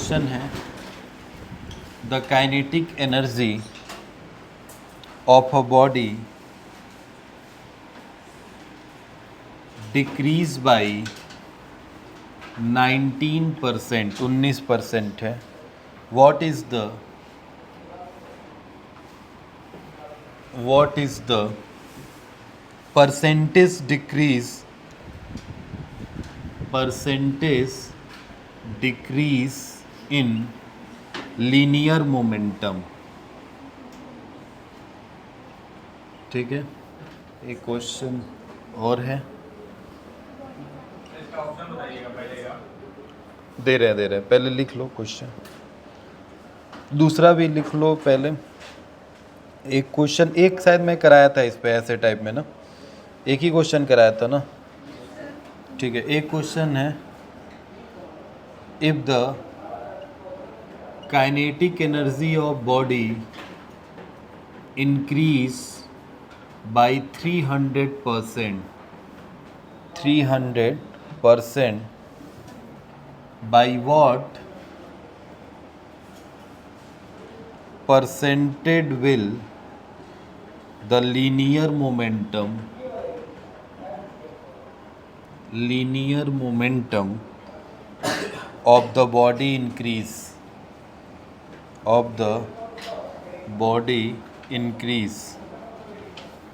Question है the kinetic energy of a body decrease by 19%, 19% है. what is the percentage decrease in linear momentum. ठीक है, एक question और है, दे रहे पहले लिख लो क्वेश्चन, दूसरा भी लिख लो पहले. एक क्वेश्चन एक शायद मैं कराया था इस पे ऐसे टाइप में ना, एक ही क्वेश्चन कराया था ना. ठीक है, एक क्वेश्चन है if the kinetic energy of body increase by 300% by what percentage will the linear momentum of the body increase.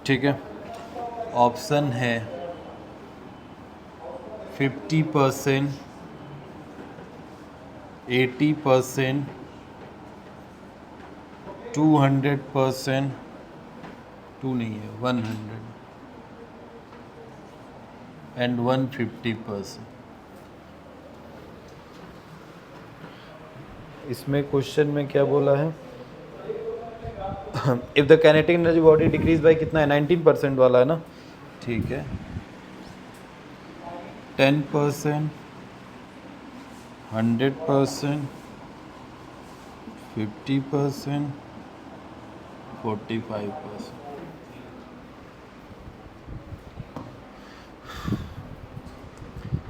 ठीक है, ऑप्शन है 50%, 80%, 200%, 2 नहीं है 100 and 150%. इसमें क्वेश्चन में क्या बोला है, if the kinetic energy body decrease by कितना है, 19% वाला है ना. ठीक है, 10%, 100%, 50%, 45%.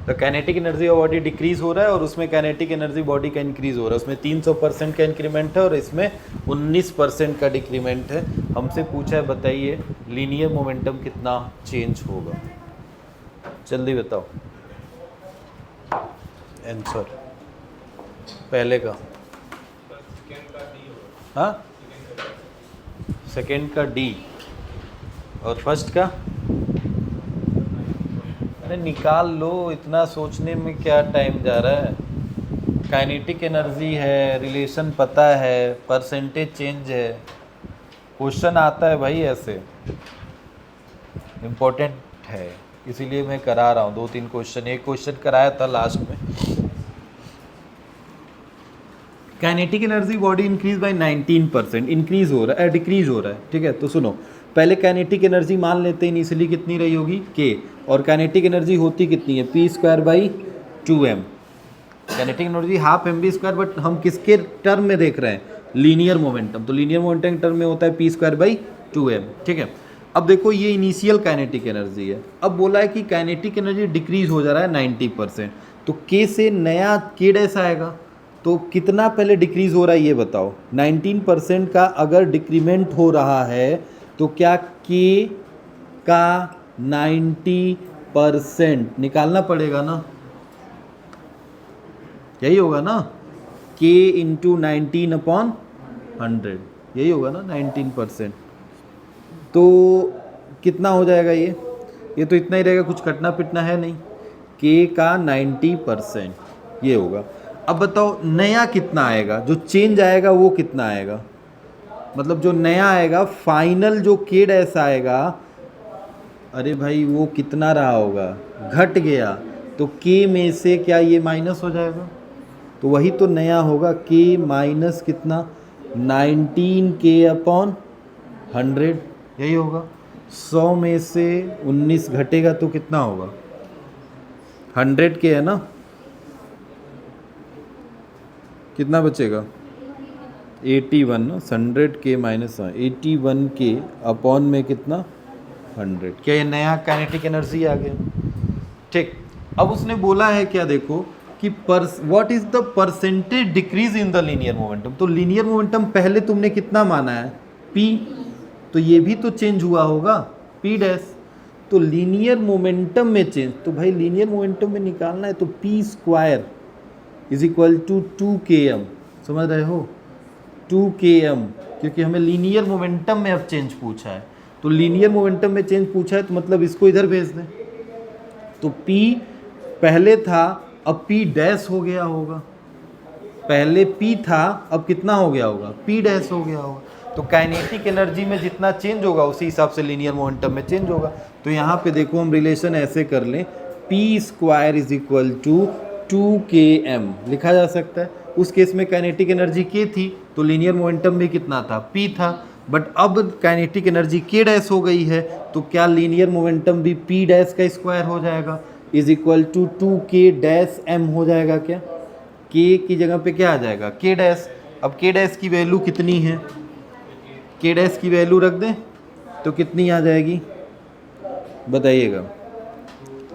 तो kinetic energy of body decrease हो रहा है और उसमें काइनेटिक एनर्जी बॉडी का इंक्रीज हो रहा है. उसमें 300% का इंक्रीमेंट है और इसमें 19% का डिक्रीमेंट है. हमसे पूछा है बताइए लीनियर मोमेंटम कितना चेंज होगा. जल्दी बताओ आंसर. पहले का हाँ, सेकेंड का डी और फर्स्ट का निकाल लो. इतना सोचने में क्या टाइम जा रहा है. काइनेटिक एनर्जी है, रिलेशन पता है, परसेंटेज चेंज है. क्वेश्चन आता है भाई ऐसे, इम्पोर्टेंट है इसीलिए मैं करा रहा हूँ. 2-3 क्वेश्चन, एक क्वेश्चन कराया था लास्ट में. Kinetic energy body increase by 19%, increase हो रहा है, डिक्रीज हो रहा है. ठीक है, तो सुनो पहले काइनेटिक एनर्जी मान लेते हैं इनिशियली कितनी रही होगी के, और काइनेटिक एनर्जी होती कितनी है p²/2m. Kinetic energy ½ mv², but हम किसके टर्म में देख रहे हैं, लीनियर मोमेंटम. तो लीनियर मोमेंटम टर्म में होता है p²/2m. ठीक है, अब देखो ये इनिशियल काइनेटिक एनर्जी है. अब बोला है कि काइनेटिक एनर्जी डिक्रीज हो जा रहा है 90%, तो k से नया k डैश आएगा. तो कितना पहले डिक्रीज हो रहा है ये बताओ. 19% का अगर डिक्रीमेंट हो रहा है तो क्या k का 90% निकालना पड़ेगा ना, यही होगा ना. k इंटू 19/100 यही होगा ना 19%. तो कितना हो जाएगा ये तो इतना ही रहेगा, कुछ कटना पिटना है नहीं. k का 90% ये होगा. अब बताओ नया कितना आएगा, जो चेंज आएगा वो कितना आएगा, मतलब जो नया आएगा फाइनल जो k डैश आएगा, अरे भाई वो कितना रहा होगा, घट गया. तो k में से क्या ये माइनस हो जाएगा, तो वही तो नया होगा. k माइनस कितना 19k/100 यही होगा. 100 में से 19 घटेगा तो कितना होगा, 100k है ना, कितना बचेगा 81 ना. 100k माइनस 81k/ में कितना 100. क्या ये नया काइनेटिक एनर्जी आ गया. ठीक, अब उसने बोला है क्या, देखो कि what is the percentage decrease in the linear momentum. तो लीनियर मोमेंटम पहले तुमने कितना माना है, p, तो ये भी तो चेंज हुआ होगा p डैश। तो लीनियर मोमेंटम में चेंज, तो भाई लीनियर मोमेंटम में निकालना है तो p square is equal to 2km, समझ रहे हो, 2km, क्योंकि हमें लीनियर मोमेंटम में अब चेंज पूछा है। तो लीनियर मोमेंटम में चेंज पूछा है तो मतलब इसको इधर भेज दें। तो p पहले था, अब p डैश हो गया होगा, पहले p था अब कितना हो गया होगा, p डैश हो गया होगा। तो काइनेटिक एनर्जी में जितना चेंज होगा उसी हिसाब से लीनियर मोमेंटम में चेंज होगा। तो यहाँ पे देखो हम रिलेशन ऐसे कर लें, p square is equal to 2km लिखा जा सकता है। उस केस में काइनेटिक एनर्जी k थी तो लीनियर मोमेंटम में कितना था, p था, बट अब काइनेटिक एनर्जी k डैश हो गई है तो क्या लीनियर मोमेंटम भी p डैश का स्क्वायर हो जाएगा, is equal to 2k dash m हो जाएगा। क्या k की जगह पे क्या आ जाएगा, k डैश। अब k डैश की वैल्यू कितनी है, k डैश की वैल्यू रख दें तो कितनी आ जाएगी बताइएगा,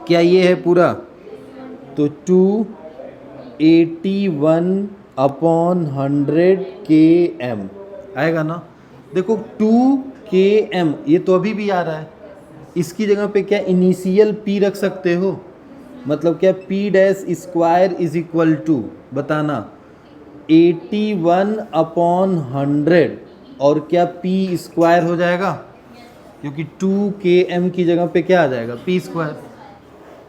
क्या ये है पूरा, तो 281/100 km आएगा ना। देखो 2km ये तो अभी भी आ रहा है, इसकी जगह पे क्या इनिशियल p रख सकते हो, मतलब क्या p dash square is equal to बताना 81/100 और क्या p स्क्वायर हो जाएगा, क्योंकि 2km की जगह पे क्या आ जाएगा, p square.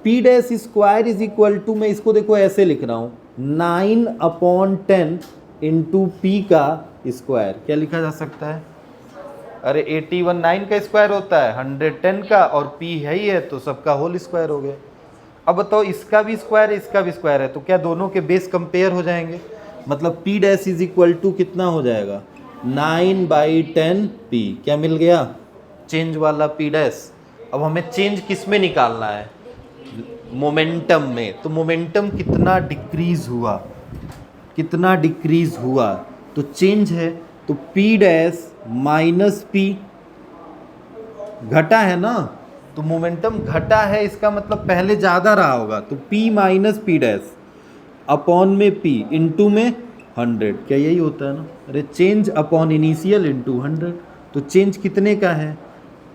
p dash square is equal to, मैं इसको देखो ऐसे लिख रहा हूँ 9/10 इंटू p का स्क्वायर, क्या लिखा जा सकता है, अरे 81 9 का स्क्वायर होता है, 110 का, और p है ही है तो सबका होल स्क्वायर हो गया। अब बताओ इसका भी स्क्वायर है इसका भी स्क्वायर है तो क्या दोनों के बेस कंपेयर हो जाएंगे, मतलब p dash is equal to कितना हो जाएगा 9/10 p, क्या मिल गया, चेंज वाला p डैश। अब हमें चेंज किस में निकालना है, मोमेंटम में। तो मोमेंटम कितना डिक्रीज हुआ, कितना डिक्रीज हुआ, तो चेंज है तो p डैश माइनस p, घटा है ना, तो मोमेंटम घटा है इसका मतलब पहले ज़्यादा रहा होगा, तो p minus p dash upon में p इंटू में 100, क्या यही होता है ना, अरे चेंज अपॉन इनिशियल इंटू 100, तो चेंज कितने का है,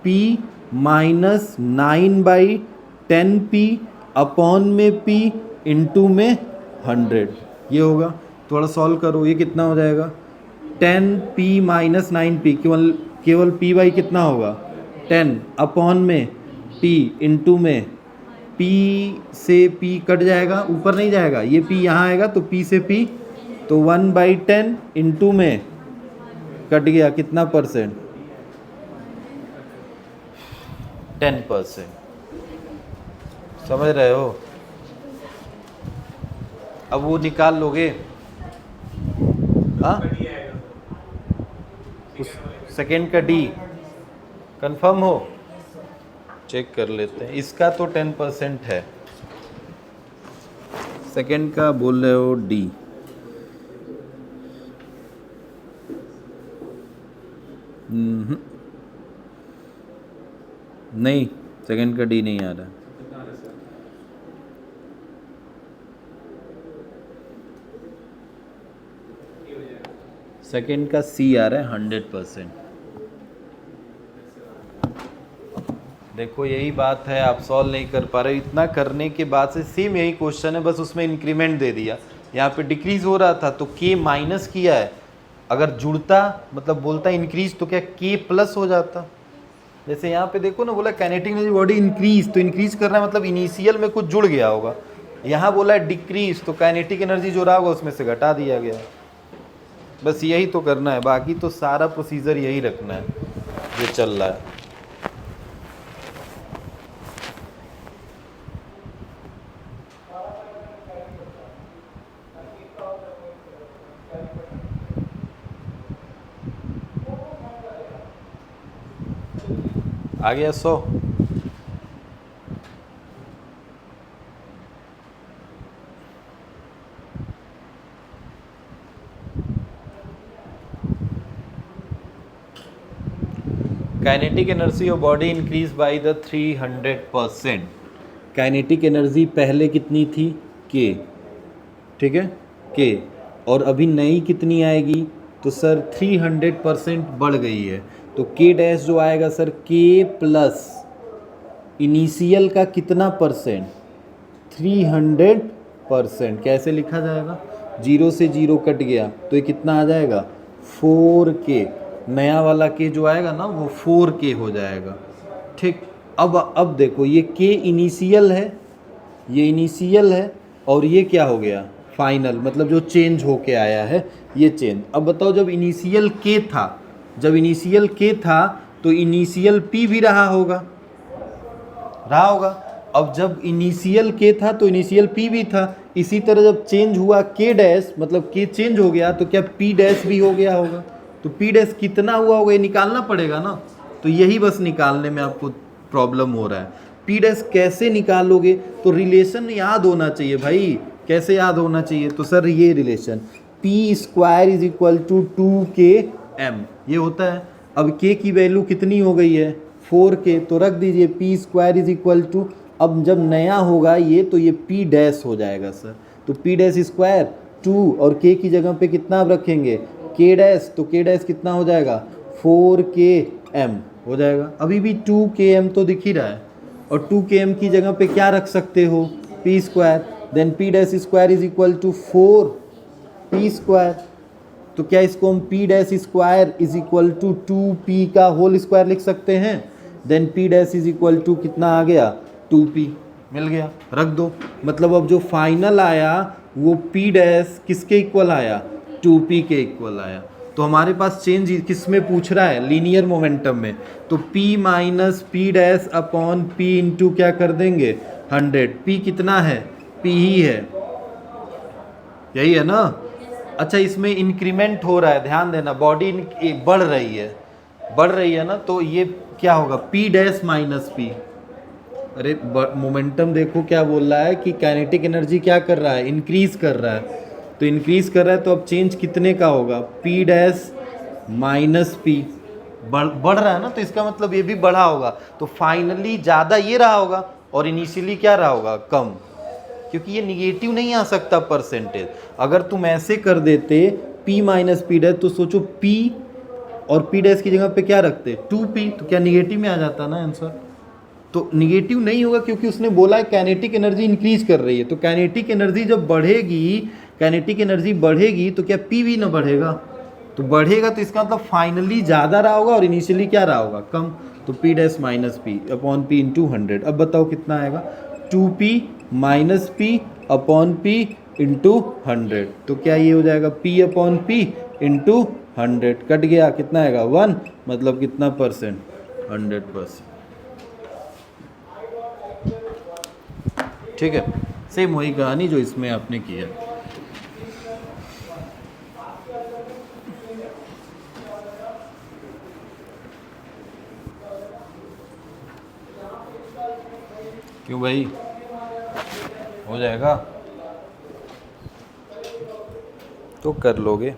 p माइनस 9/10p अपॉन में p इंटू में 100, ये होगा। थोड़ा सॉल्व करो, ये कितना हो जाएगा 10p माइनस 9p, केवल p बाई कितना होगा 10 अपॉन में p इंटू में p से p कट जाएगा, ऊपर नहीं जाएगा, ये p यहाँ आएगा तो p से p, तो 1/10 इंटू में कट गया कितना परसेंट, 10%, समझ रहे हो। अब वो निकाल लोगे, हाँ उस सेकेंड का डी कंफर्म हो, चेक कर लेते हैं, इसका तो 10% है, सेकेंड का बोल रहे हो डी, नहीं सेकेंड का डी नहीं आ रहा, सेकेंड का सी आ रहा है 100%। देखो यही बात है, आप सॉल्व नहीं कर पा रहे, इतना करने के बाद से सेम यही क्वेश्चन है, बस उसमें इंक्रीमेंट दे दिया, यहाँ पे डिक्रीज हो रहा था तो k माइनस किया है, अगर जुड़ता मतलब बोलता इंक्रीज तो क्या k प्लस हो जाता। जैसे यहाँ पे देखो ना, बोला काइनेटिक एनर्जी बॉडी इंक्रीज, तो इंक्रीज कर रहा है मतलब इनिशियल में कुछ जुड़ गया होगा, यहाँ बोला है डिक्रीज तो काइनेटिक एनर्जी जो रहा होगा उसमें से घटा दिया गया। बस यही तो करना है, बाकी तो सारा प्रोसीजर यही रखना है जो चल रहा है। आ गया 100। Kinetic energy of body increase by the 300%। Kinetic energy पहले कितनी थी, k, ठीक है, के, और अभी नई कितनी आएगी, तो सर 300% बढ़ गई है, तो के डैश जो आएगा सर के प्लस इनिशियल का कितना परसेंट, 300%। कैसे लिखा जाएगा, जीरो से जीरो कट गया तो ये कितना आ जाएगा 4K, नया वाला के जो आएगा ना वो 4K हो जाएगा। ठीक, अब देखो ये के इनिशियल है, ये इनिशियल है, और ये क्या हो गया फाइनल, मतलब जो चेंज होके आया है ये चेंज। अब बताओ जब इनिशियल के था, जब इनिशियल के था तो इनिशियल पी भी रहा होगा, रहा होगा। अब जब इनिशियल के था तो इनिशियल पी भी था, इसी तरह जब चेंज हुआ के डैश, मतलब के चेंज हो गया तो क्या पी डैश भी हो गया होगा, तो पी डैश कितना हुआ होगा ये निकालना पड़ेगा ना, तो यही बस निकालने में आपको प्रॉब्लम हो रहा है। पी डैश कैसे निकालोगे, तो रिलेशन याद होना चाहिए भाई, कैसे याद होना चाहिए, तो सर ये relation P square is equal to 2KM ये होता है। अब के की वैल्यू कितनी हो गई है 4K, तो रख दीजिए P square is equal to, अब जब नया होगा ये तो ये पी डैश हो जाएगा सर, तो पी डैश स्क्वायर 2 और के की जगह पे कितना आप रखेंगे के डैश, तो के डैश कितना हो जाएगा 4KM हो जाएगा। अभी भी 2KM तो दिख ही रहा है, और 2KM की जगह पे क्या रख सकते हो P square, then P dash square is equal to 4P square, तो क्या इसको हम P dash square is equal to 2P का होल स्क्वायर लिख सकते हैं, then P dash is equal to कितना आ गया 2P, मिल गया, रख दो। मतलब अब जो फाइनल आया वो पी डैश किसके इक्वल आया 2P के इक्वल आया। तो हमारे पास चेंज किस में पूछ रहा है, लीनियर मोमेंटम में, तो P minus P dash upon P into क्या कर देंगे 100, P कितना है P ही है, यही है ना। अच्छा इसमें इंक्रीमेंट हो रहा है, ध्यान देना, बॉडी बढ़ रही है ना, तो ये क्या होगा P डैश माइनस P, अरे मोमेंटम देखो क्या बोल रहा है कि काइनेटिक एनर्जी क्या कर रहा है इंक्रीज कर रहा है, तो इंक्रीज कर रहा है तो अब चेंज कितने का होगा P डैश माइनस P, बढ़ रहा है ना, तो इसका मतलब ये भी बढ़ा होगा, तो फाइनली ज़्यादा ये रहा होगा और इनिशियली क्या रहा होगा कम, क्योंकि ये निगेटिव नहीं आ सकता परसेंटेज। अगर तुम ऐसे कर देते P माइनस पी डैश, तो सोचो P और P डैश की जगह पे क्या रखते 2P, तो क्या निगेटिव में आ जाता ना आंसर, तो निगेटिव नहीं होगा क्योंकि उसने बोला है काइनेटिक एनर्जी इंक्रीज कर रही है, तो काइनेटिक एनर्जी जब बढ़ेगी, काइनेटिक एनर्जी बढ़ेगी तो क्या P भी ना बढ़ेगा, तो बढ़ेगा तो इसका मतलब फाइनली ज़्यादा रहा होगा और इनिशियली क्या रहा होगा कम, तो P dash minus P upon P into 100। अब बताओ कितना आएगा 2P minus P upon P into 100, तो क्या ये हो जाएगा P upon P into 100, cut गया कितना आएगा 1, मतलब कितना परसेंट 100%। ठीक है, सेम वही कहानी जो इसमें आपने किया। क्यों भाई, हो जाएगा तो कर लोगे।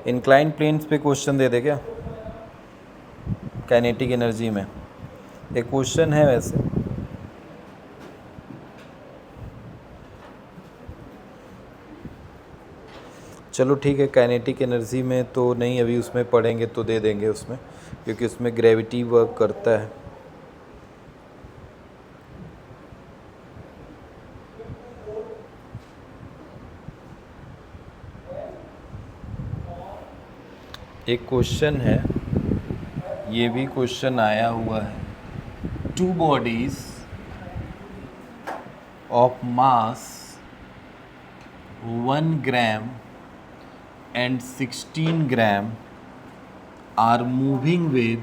इंक्लाइन प्लेन्स पे क्वेश्चन दे दे क्या काइनेटिक एनर्जी में, एक क्वेश्चन है वैसे, चलो ठीक है, काइनेटिक एनर्जी में तो नहीं, अभी उसमें पढ़ेंगे तो दे देंगे उसमें, क्योंकि उसमें ग्रेविटी वर्क करता है। एक क्वेश्चन है, ये भी क्वेश्चन आया हुआ है, 2 bodies of mass 1 gram and 16 gram are moving with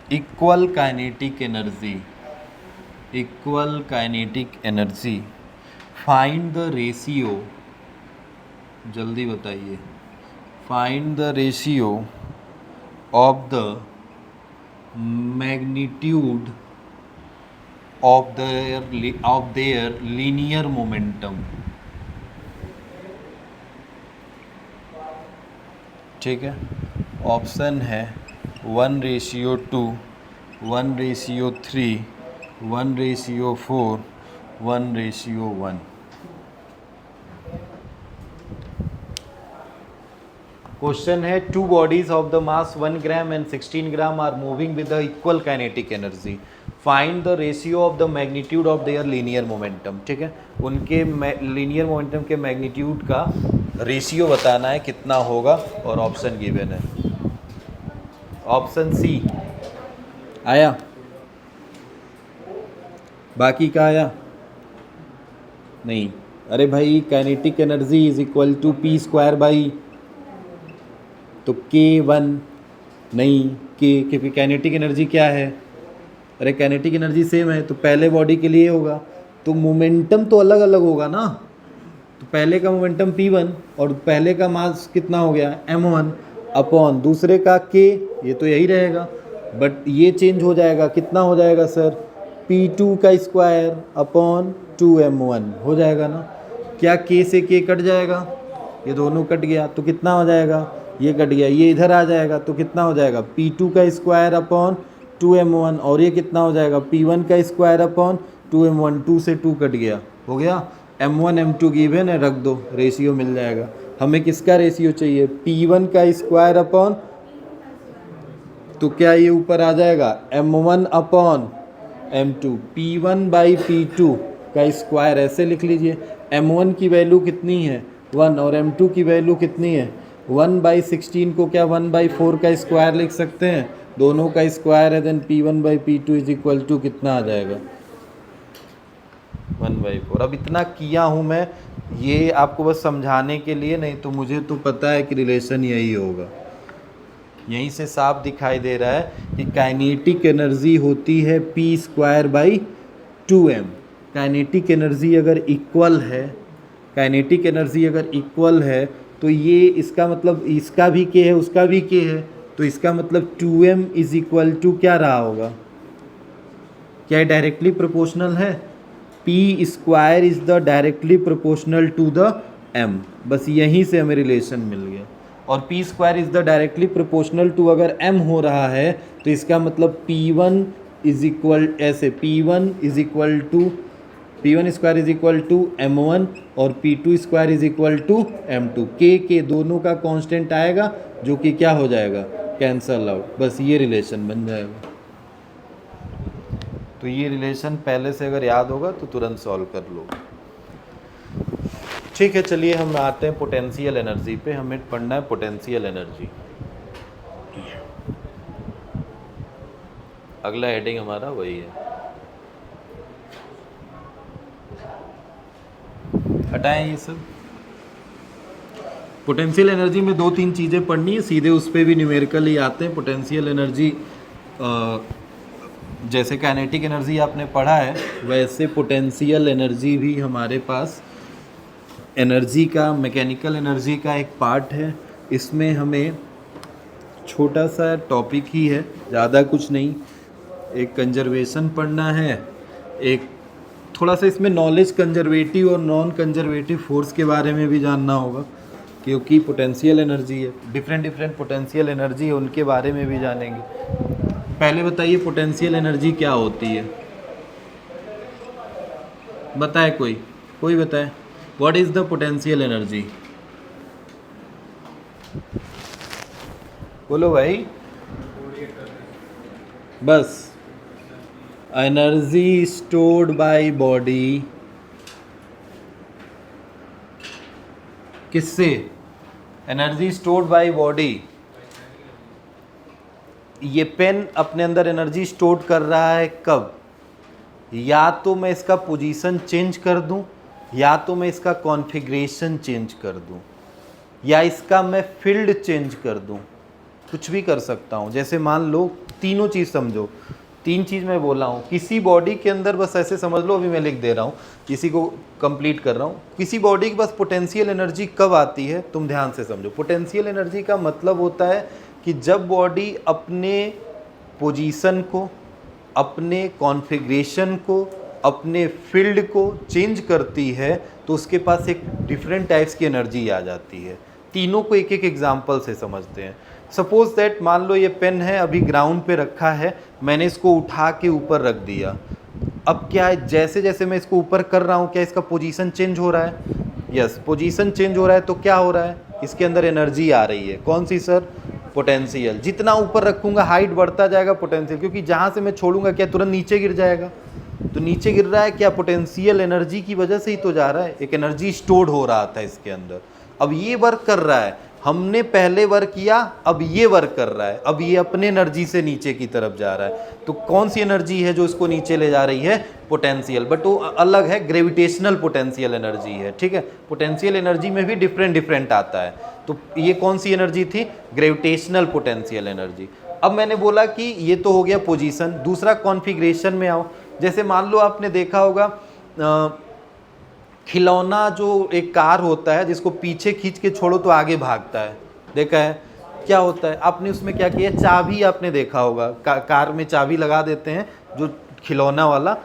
equal kinetic energy, find the ratio, जल्दी बताइए, find the ratio of the magnitude of their linear momentum। ठीक है, ऑप्शन है 1:2, 1:3, 1:4, 1:1। क्वेश्चन है two bodies of the mass 1 gram and 16 gram are moving with the equal kinetic energy, find the ratio of the magnitude of their linear momentum. ठीक है, उनके linear momentum के magnitude का ratio बताना है कितना होगा, और ऑप्शन गिवन है। ऑप्शन सी आया, बाकी का आया नहीं। अरे भाई kinetic energy is equal to P square by, तो K1 नहीं, क्योंकि काइनेटिक एनर्जी क्या है, अरे काइनेटिक एनर्जी सेम है, तो पहले बॉडी के लिए होगा, तो मोमेंटम तो अलग अलग होगा ना। तो पहले का मोमेंटम P1 और पहले का मास कितना हो गया M1 अपॉन दूसरे का K, ये तो यही रहेगा, बट ये चेंज हो जाएगा, कितना हो जाएगा सर, P2 का स्क्वायर अपॉन 2M1 हो जाएगा ना। क्या K से K कट जाएगा, ये दोनों कट गया, तो कितना हो जाएगा, ये कट गया, ये इधर आ जाएगा, तो कितना हो जाएगा P2 का स्क्वायर अपॉन 2M1, और ये कितना हो जाएगा P1 का स्क्वायर अपॉन 2M1, 2 से 2 कट गया, हो गया। M1 M2 गिवन है, रख दो, रेशियो मिल जाएगा। हमें किसका रेशियो चाहिए, P1 का स्क्वायर अपॉन, तो क्या ये ऊपर आ जाएगा M1 upon M2, P1 by P2 का स्क्वायर, ऐसे लिख लीजिए। M1 की वैल्यू कितनी है 1, और M2 की वैल्यू कितनी है 1/16 को क्या 1/4 का स्क्वायर लिख सकते हैं, दोनों का स्क्वायर है, then P1/P2 is equal to कितना आ जाएगा 1/4। अब इतना किया हूँ मैं, ये आपको बस समझाने के लिए, नहीं तो मुझे तो पता है कि रिलेशन यही होगा। यहीं से साफ दिखाई दे रहा है कि काइनेटिक एनर्जी होती है P²/2m। काइनेटिक एनर्जी अगर इक्वल है, काइनेटिक एनर्जी अगर इक्वल है, तो ये इसका मतलब इसका भी K है उसका भी K है, तो इसका मतलब 2m इज इक्वल टू क्या रहा होगा, क्या डायरेक्टली प्रोपोर्शनल है, P² is the directly proportional to the m। बस यहीं से हमें रिलेशन मिल गया। और P² is the directly proportional to, अगर m हो रहा है तो इसका मतलब P1 इज इक्वल, ऐसे P1 is equal to P1² is equal to M1 और P2² is equal to M2। के दोनों का कांस्टेंट आएगा, जो कि क्या हो जाएगा, कैंसल आउट, बस ये रिलेशन बन जाएगा। तो ये रिलेशन पहले से अगर याद होगा तो तुरंत सॉल्व कर लो। ठीक है, चलिए हम आते हैं पोटेंशियल एनर्जी पे। हमें पढ़ना है पोटेंशियल एनर्जी। अगला हेडिंग हमारा वही है, हटाएं ये सब। पोटेंशियल एनर्जी में 2-3 चीज़ें पढ़नी है, सीधे उस पर भी न्यूमेरिकल ही आते हैं। पोटेंशियल एनर्जी जैसे काइनेटिक एनर्जी आपने पढ़ा है, वैसे पोटेंशियल एनर्जी भी हमारे पास एनर्जी का, मैकेनिकल एनर्जी का एक पार्ट है। इसमें हमें छोटा सा टॉपिक ही है, ज़्यादा कुछ नहीं। एक कंजर्वेशन पढ़ना है, एक थोड़ा सा इसमें नॉलेज कंजर्वेटिव और नॉन कंजर्वेटिव फोर्स के बारे में भी जानना होगा, क्योंकि पोटेंशियल एनर्जी है, डिफरेंट पोटेंशियल एनर्जी है, उनके बारे में भी जानेंगे। पहले बताइए पोटेंशियल एनर्जी क्या होती है, बताए कोई बताए, what is the potential energy, बोलो भाई। बस एनर्जी स्टोर्ड बाय बॉडी, किससे, एनर्जी स्टोर्ड बाय बॉडी। ये पेन अपने अंदर एनर्जी स्टोर कर रहा है कब, या तो मैं इसका पोजीशन चेंज कर दूं, या तो मैं इसका कॉन्फ़िगरेशन चेंज कर दूं, या इसका मैं फील्ड चेंज कर दूं, कुछ भी कर सकता हूं। जैसे मान लो, तीनों चीज़ समझो, 3 चीज़ मैं बोला हूँ किसी बॉडी के अंदर, बस ऐसे समझ लो, अभी मैं लिख दे रहा हूँ, किसी को कंप्लीट कर रहा हूँ। किसी बॉडी के पास पोटेंशियल एनर्जी कब आती है, तुम ध्यान से समझो। पोटेंशियल एनर्जी का मतलब होता है कि जब बॉडी अपने पोजीशन को, अपने कॉन्फ़िगरेशन को, अपने फील्ड को चेंज करती है, तो उसके पास एक डिफरेंट टाइप्स की एनर्जी आ जाती है। तीनों को एक एक एग्जांपल से समझते हैं। सपोज दैट मान लो ये पेन है, अभी ग्राउंड पे रखा है, मैंने इसको उठा के ऊपर रख दिया। अब क्या है, जैसे जैसे मैं इसको ऊपर कर रहा हूँ क्या इसका पोजीशन चेंज हो रहा है? यस, पोजीशन चेंज हो रहा है। तो क्या हो रहा है, इसके अंदर एनर्जी आ रही है। कौन सी सर? पोटेंशियल। जितना ऊपर रखूंगा हाइट बढ़ता जाएगा पोटेंशियल, क्योंकि जहाँ से मैं छोड़ूंगा क्या तुरंत नीचे गिर जाएगा। तो नीचे गिर रहा है क्या, पोटेंशियल एनर्जी की वजह से ही तो जा रहा है, एक एनर्जी स्टोर हो रहा था इसके अंदर। अब ये वर्क कर रहा है, हमने पहले वर्क किया, अब ये वर्क कर रहा है, अब ये अपने एनर्जी से नीचे की तरफ जा रहा है। तो कौन सी एनर्जी है जो इसको नीचे ले जा रही है? पोटेंशियल। बट वो अलग है, ग्रेविटेशनल पोटेंशियल एनर्जी है, ठीक है। पोटेंशियल एनर्जी में भी डिफरेंट आता है। तो ये कौन सी एनर्जी थी? Gravitational potential energy. अब मैंने बोला कि ये तो हो गया पोजीशन। दूसरा कॉन्फ़िगरेशन में आओ। जैसे मान लो आपने देखा होगा खिलौना जो एक कार होता है जिसको पीछे खींच के छोड़ो तो आगे भागता है, देखा है? क्या होता है, आपने उसमें क्या किया, चाबी आपने देखा होगा, कार में चाबी लगा देते हैं जो खिलौना वाला,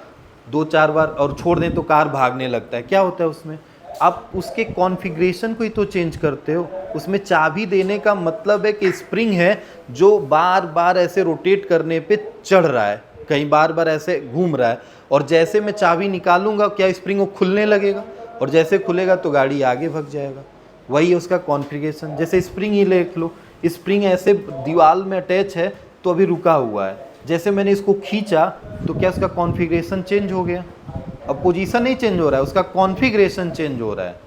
2-4 बार और छोड़ दें तो कार भागने लगता है। क्या होता है उसमें? आप उसके कॉन्फ़िगरेशन को ही तो चेंज करते हो। उसमें चाबी देने का मतलब है कि स्प्रिंग है जो बार बार ऐसे रोटेट करने पे चढ़ रहा है, कहीं बार बार ऐसे घूम रहा है, और जैसे मैं चाबी निकालूंगा क्या स्प्रिंग वो खुलने लगेगा, और जैसे खुलेगा तो गाड़ी आगे भग जाएगा। वही है उसका कॉन्फ़िगरेशन। जैसे स्प्रिंग ही देख लो, स्प्रिंग ऐसे दीवार में अटैच है तो अभी रुका हुआ है, जैसे मैंने इसको खींचा तो क्या उसका कॉन्फ़िगरेशन चेंज हो गया? अब पोजीशन नहीं चेंज हो रहा है, उसका कॉन्फ़िगरेशन चेंज हो रहा है।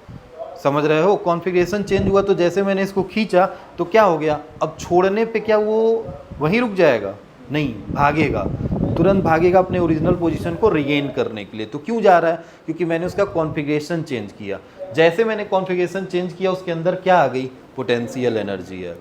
समझ रहे हो? कॉन्फ़िगरेशन चेंज हुआ तो जैसे मैंने इसको खींचा तो क्या हो गया, अब छोड़ने पे क्या वो वहीं रुक जाएगा? नहीं, भागेगा, तुरंत भागेगा अपने ओरिजिनल पोजीशन को रिगेन करने के लिए। तो क्यों जा रहा है? क्योंकि मैंने उसका कॉन्फ़िगरेशन चेंज किया। जैसे मैंने कॉन्फ़िगरेशन चेंज किया उसके अंदर क्या आ गई? पोटेंशियल एनर्जी है।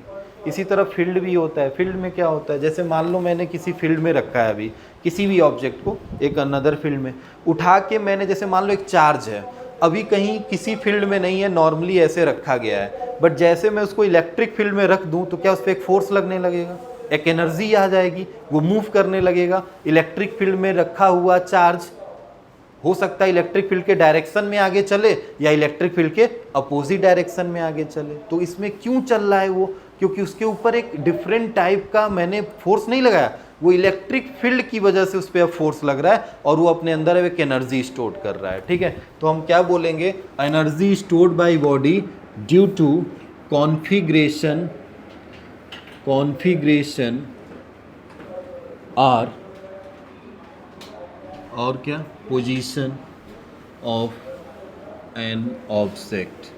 इसी तरह फील्ड भी होता है। फील्ड में क्या होता है, जैसे मान लो मैंने किसी फील्ड में रखा है अभी किसी भी ऑब्जेक्ट को, एक अनदर फील्ड में उठा के मैंने, जैसे मान लो एक चार्ज है, अभी कहीं किसी फील्ड में नहीं है, नॉर्मली ऐसे रखा गया है, बट जैसे मैं उसको इलेक्ट्रिक फील्ड में रख दूं तो क्या उस पर एक फोर्स लगने लगेगा, एक एनर्जी आ जाएगी, वो मूव करने लगेगा। इलेक्ट्रिक फील्ड में रखा हुआ चार्ज हो सकता है इलेक्ट्रिक फील्ड के डायरेक्शन में आगे चले या इलेक्ट्रिक फील्ड के अपोजिट डायरेक्शन में आगे चले। तो इसमें क्यों चल रहा है वो? क्योंकि उसके ऊपर एक डिफरेंट टाइप का मैंने फोर्स नहीं लगाया, वो इलेक्ट्रिक फील्ड की वजह से उस पर फोर्स लग रहा है और वो अपने अंदर एक एनर्जी स्टोर कर रहा है, ठीक है। तो हम क्या बोलेंगे, energy stored by body due to configuration और क्या, पोजीशन ऑफ एन ऑब्जेक्ट।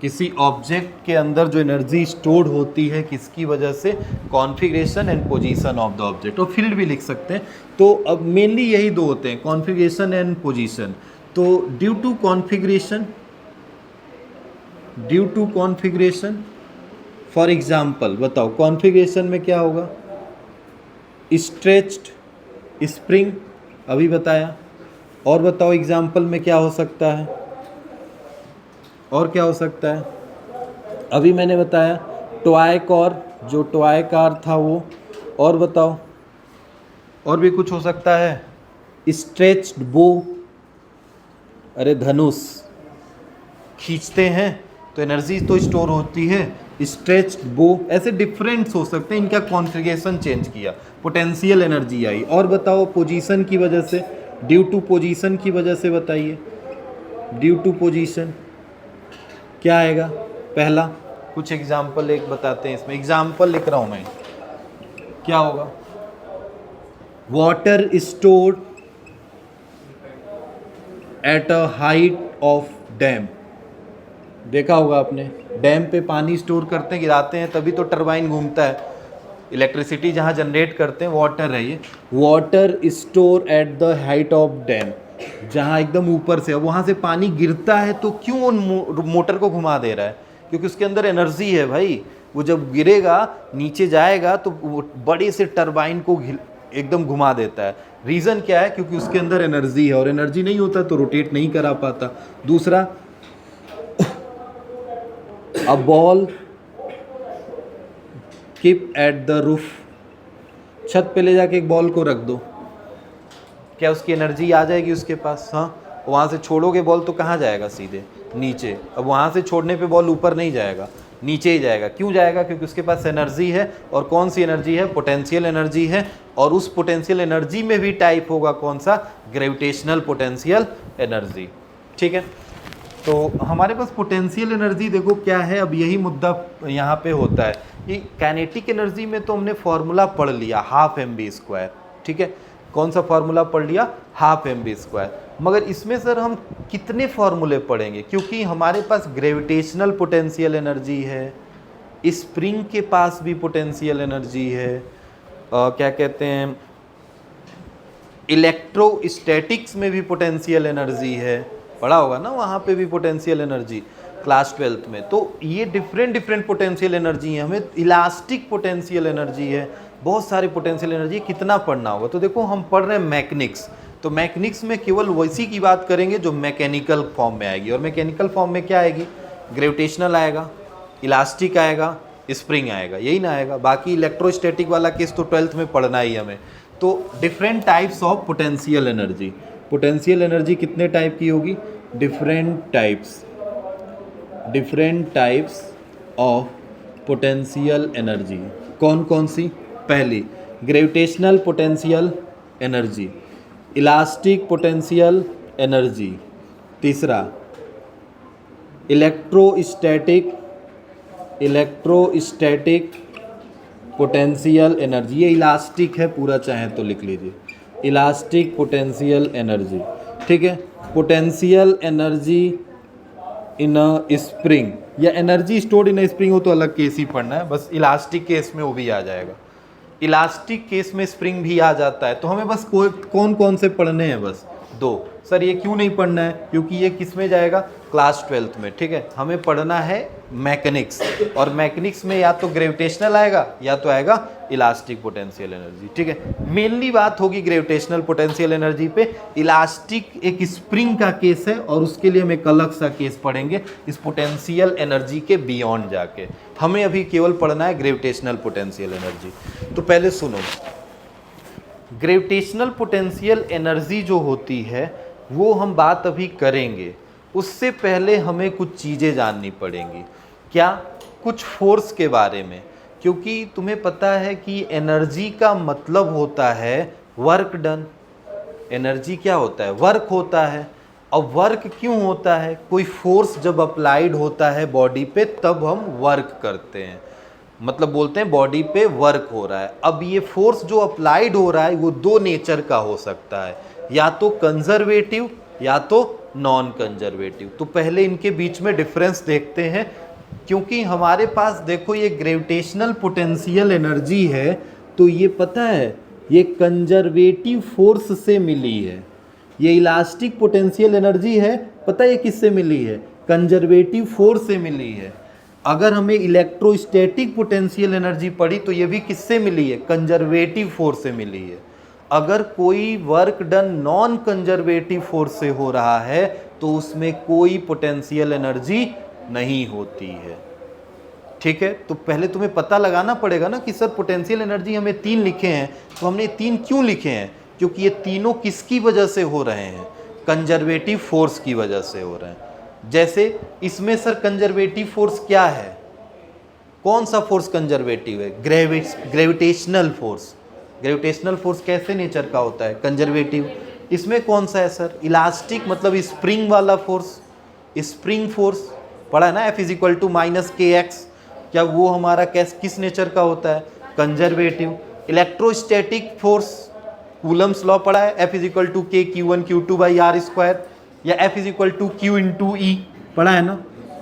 किसी ऑब्जेक्ट के अंदर जो एनर्जी स्टोर्ड होती है किसकी वजह से? Configuration and position of the object. और फील्ड भी लिख सकते हैं। तो अब मेनली यही दो होते हैं, कॉन्फ़िगरेशन एंड पोजीशन। तो due to configuration for example बताओ, कॉन्फ़िगरेशन में क्या होगा? स्ट्रेच्ड स्प्रिंग, अभी बताया। और बताओ एग्जाम्पल में क्या हो सकता है, और क्या हो सकता है? अभी मैंने बताया टॉय कार, जो टॉय कार था वो। और बताओ, और भी कुछ हो सकता है? स्ट्रेच्ड बो, अरे धनुष खींचते हैं तो एनर्जी तो स्टोर होती है, स्ट्रेच्ड बो। ऐसे डिफरेंट्स हो सकते हैं, इनका कॉन्फ़िगरेशन चेंज किया, पोटेंशियल एनर्जी आई। और बताओ पोजीशन की वजह से, ड्यू टू पोजीशन की वजह से बताइए, ड्यू टू पोजीशन क्या आएगा? पहला कुछ एग्जाम्पल एक बताते हैं, इसमें एग्जाम्पल लिख रहा हूं मैं, क्या होगा? Water stored at a height of dam, देखा होगा आपने, डैम पे पानी स्टोर करते हैं, गिराते हैं तभी तो टरबाइन घूमता है, इलेक्ट्रिसिटी जहाँ जनरेट करते हैं, वाटर है ये। Water store at the height of dam, जहाँ एकदम ऊपर से, वहाँ से पानी गिरता है तो क्यों उन मोटर को घुमा दे रहा है? क्योंकि उसके अंदर एनर्जी है भाई। वो जब गिरेगा नीचे जाएगा तो वो बड़े से टरबाइन को एकदम घुमा देता है। रीज़न क्या है? क्योंकि उसके अंदर एनर्जी है, और एनर्जी नहीं होता तो रोटेट नहीं करा पाता। दूसरा, a ball keep at the roof, छत पे ले जाके एक बॉल को रख दो, क्या उसकी एनर्जी आ जाएगी उसके पास? हाँ, वहाँ से छोड़ोगे बॉल तो कहाँ जाएगा? सीधे नीचे। अब वहाँ से छोड़ने पे बॉल ऊपर नहीं जाएगा, नीचे ही जाएगा। क्यों जाएगा? क्योंकि उसके पास एनर्जी है, और कौन सी एनर्जी है? पोटेंशियल एनर्जी है, और उस पोटेंशियल एनर्जी में भी टाइप होगा कौन सा? Gravitational potential energy. ठीक है, तो हमारे पास पोटेंशियल एनर्जी देखो क्या है। अब यही मुद्दा यहाँ पे होता है कि काइनेटिक एनर्जी में तो हमने फॉर्मूला पढ़ लिया, हाफ mv²। ठीक है, कौन सा फॉर्मूला पढ़ लिया? Half mv²। मगर इसमें सर हम कितने फॉर्मूले पढ़ेंगे? क्योंकि हमारे पास ग्रेविटेशनल पोटेंशियल एनर्जी है, स्प्रिंग के पास भी पोटेंशियल एनर्जी है, क्या कहते हैं, इलेक्ट्रोस्टैटिक्स में भी पोटेंशियल एनर्जी है, पढ़ा होगा ना वहाँ पे भी पोटेंशियल एनर्जी क्लास 12th में। तो ये डिफरेंट पोटेंशियल एनर्जी है। हमें इलास्टिक पोटेंशियल एनर्जी है, बहुत सारी पोटेंशियल एनर्जी, कितना पढ़ना होगा? तो देखो हम पढ़ रहे हैं मैकेनिक्स, तो मैकेनिक्स में केवल वैसी की बात करेंगे जो मैकेनिकल फॉर्म में आएगी, और मैकेनिकल फॉर्म में क्या आएगी? ग्रेविटेशनल आएगा, इलास्टिक आएगा, स्प्रिंग आएगा, यही ना आएगा। बाकी इलेक्ट्रोस्टैटिक वाला केस तो 12th में पढ़ना ही हमें। तो different types of potential energy, potential energy कितने टाइप की होगी? Different types of potential energy. कौन कौन सी? पहली gravitational potential energy, elastic potential energy, तीसरा इलेक्ट्रोस्टैटिक पोटेंशियल एनर्जी। ये इलास्टिक है पूरा, चाहे तो लिख लीजिए, इलास्टिक पोटेंशियल एनर्जी। ठीक है, potential energy in a spring, या energy stored in a spring हो तो अलग केस ही पढ़ना है, बस इलास्टिक केस में वो भी आ जाएगा। इलास्टिक केस में स्प्रिंग भी आ जाता है। तो हमें बस कौन कौन से पढ़ने हैं? बस दो। सर ये क्यों नहीं पढ़ना है? क्योंकि ये किस में जाएगा? क्लास 12th में। ठीक है, हमें पढ़ना है मैकेनिक्स, और मैकेनिक्स में या तो ग्रेविटेशनल आएगा या तो आएगा इलास्टिक पोटेंशियल एनर्जी। ठीक है, मेनली बात होगी ग्रेविटेशनल पोटेंशियल एनर्जी पे। इलास्टिक एक स्प्रिंग का केस है, और उसके लिए हम एक अलग सा केस पढ़ेंगे इस पोटेंशियल एनर्जी के बियॉन्ड जाके। हमें अभी केवल पढ़ना है ग्रेविटेशनल पोटेंशियल एनर्जी। तो पहले सुनो, ग्रेविटेशनल पोटेंशियल एनर्जी जो होती है वो हम बात अभी करेंगे, उससे पहले हमें कुछ चीज़ें जाननी पड़ेंगी। क्या? कुछ फोर्स के बारे में, क्योंकि तुम्हें पता है कि एनर्जी का मतलब होता है वर्क डन। एनर्जी क्या होता है? वर्क होता है। अब वर्क क्यों होता है? कोई फोर्स जब अप्लाइड होता है बॉडी पे तब हम वर्क करते हैं, मतलब बोलते हैं बॉडी पे वर्क हो रहा है। अब ये फोर्स जो अप्लाइड हो रहा है वो दो नेचर का हो सकता है, या तो कंजर्वेटिव या तो नॉन कंजर्वेटिव। तो पहले इनके बीच में डिफरेंस देखते हैं, क्योंकि हमारे पास देखो ये ग्रेविटेशनल पोटेंशियल एनर्जी है, तो ये पता है ये कंजर्वेटिव फोर्स से मिली है। ये इलास्टिक पोटेंशियल एनर्जी है, पता है ये किससे मिली है? कंजर्वेटिव फोर्स से मिली है। अगर हमें इलेक्ट्रोस्टैटिक पोटेंशियल एनर्जी पड़ी तो ये भी किससे मिली है? कंजर्वेटिव फोर्स से मिली है। अगर कोई work done non conservative force से हो रहा है तो उसमें कोई पोटेंशियल एनर्जी नहीं होती है। ठीक है, तो पहले तुम्हें पता लगाना पड़ेगा ना कि सर पोटेंशियल एनर्जी हमें 3 लिखे हैं, तो हमने 3 क्यों लिखे हैं? क्योंकि ये तीनों किसकी वजह से हो रहे हैं? कंजर्वेटिव फोर्स की वजह से हो रहे हैं। जैसे इसमें सर कंजर्वेटिव फोर्स क्या है? कौन सा फोर्स कंजर्वेटिव है? Gravitational force. ग्रेविटेशनल फोर्स कैसे नेचर का होता है? कंजर्वेटिव। इसमें कौन सा है सर? इलास्टिक, मतलब स्प्रिंग वाला फोर्स, स्प्रिंग फोर्स पढ़ा है ना, F = -kx। क्या वो हमारा किस नेचर का होता है? Conservative. Electrostatic force, Coulomb's law पढ़ा है, F = k(q1q2/r²), या F = q(e) पढ़ा है ना,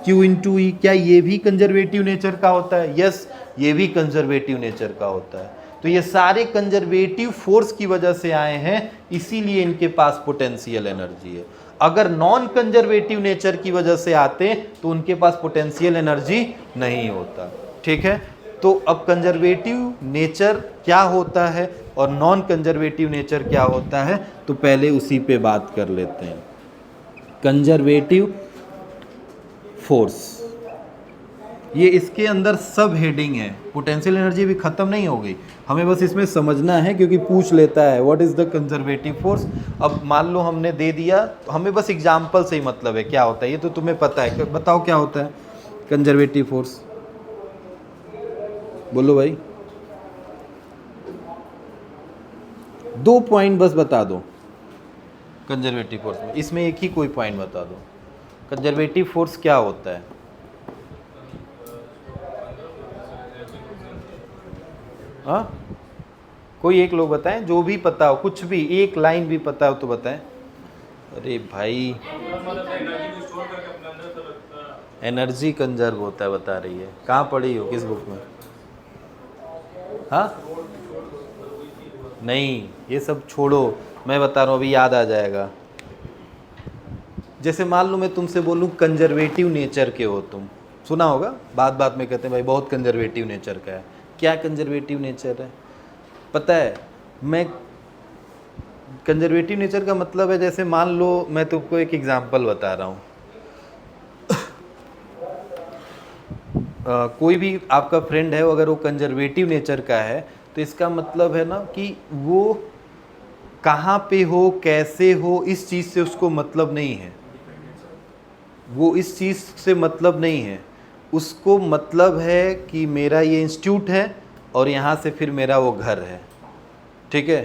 q(e). क्या ये भी कंजर्वेटिव नेचर का होता है? यस, ये भी कंजर्वेटिव नेचर का होता है। तो ये सारे कंजर्वेटिव फोर्स की वजह से आए हैं, इसीलिए इनके पास पोटेंशियल एनर्जी है। अगर नॉन कंजर्वेटिव नेचर की वजह से आते तो उनके पास पोटेंशियल एनर्जी नहीं होता। ठीक है, तो अब कंजर्वेटिव नेचर क्या होता है और नॉन कंजर्वेटिव नेचर क्या होता है, तो पहले उसी पे बात कर लेते हैं। कंजर्वेटिव फोर्स, ये इसके अंदर सब हेडिंग है। पोटेंशियल एनर्जी भी खत्म नहीं हो गई, हमें बस इसमें समझना है, क्योंकि पूछ लेता है what is the conservative force. अब मान लो हमने दे दिया, हमें बस एग्जाम्पल से ही मतलब है क्या होता है, ये तो तुम्हें पता है। बताओ क्या होता है कंजर्वेटिव फोर्स? बोलो भाई, 2 पॉइंट बस बता दो कंजर्वेटिव फोर्स में, इसमें एक ही कोई पॉइंट बता दो। कंजर्वेटिव फोर्स क्या होता है? हाँ, कोई एक लोग बताएं, जो भी पता हो, कुछ भी एक लाइन भी पता हो तो बताएं। अरे भाई, एनर्जी कंजर्व होता है बता रही है। कहाँ पढ़ी हो, किस बुक में? हाँ नहीं, ये सब छोड़ो, मैं बता रहा हूँ, अभी याद आ जाएगा। जैसे मान लो मैं तुमसे बोलूँ कंजर्वेटिव नेचर के हो तुम, सुना होगा, बात बात में कहते हैं भाई बहुत कंजर्वेटिव नेचर का है। क्या कंजर्वेटिव नेचर है पता है? मैं कंजर्वेटिव नेचर का मतलब है, जैसे मान लो मैं तुमको एक एग्जांपल बता रहा हूँ। कोई भी आपका फ्रेंड है, अगर वो कंजर्वेटिव नेचर का है तो इसका मतलब है ना कि वो कहाँ पे हो, कैसे हो, इस चीज़ से उसको मतलब नहीं है। वो इस चीज़ से मतलब नहीं है, उसको मतलब है कि मेरा ये इंस्टीट्यूट है और यहाँ से फिर मेरा वो घर है। ठीक है,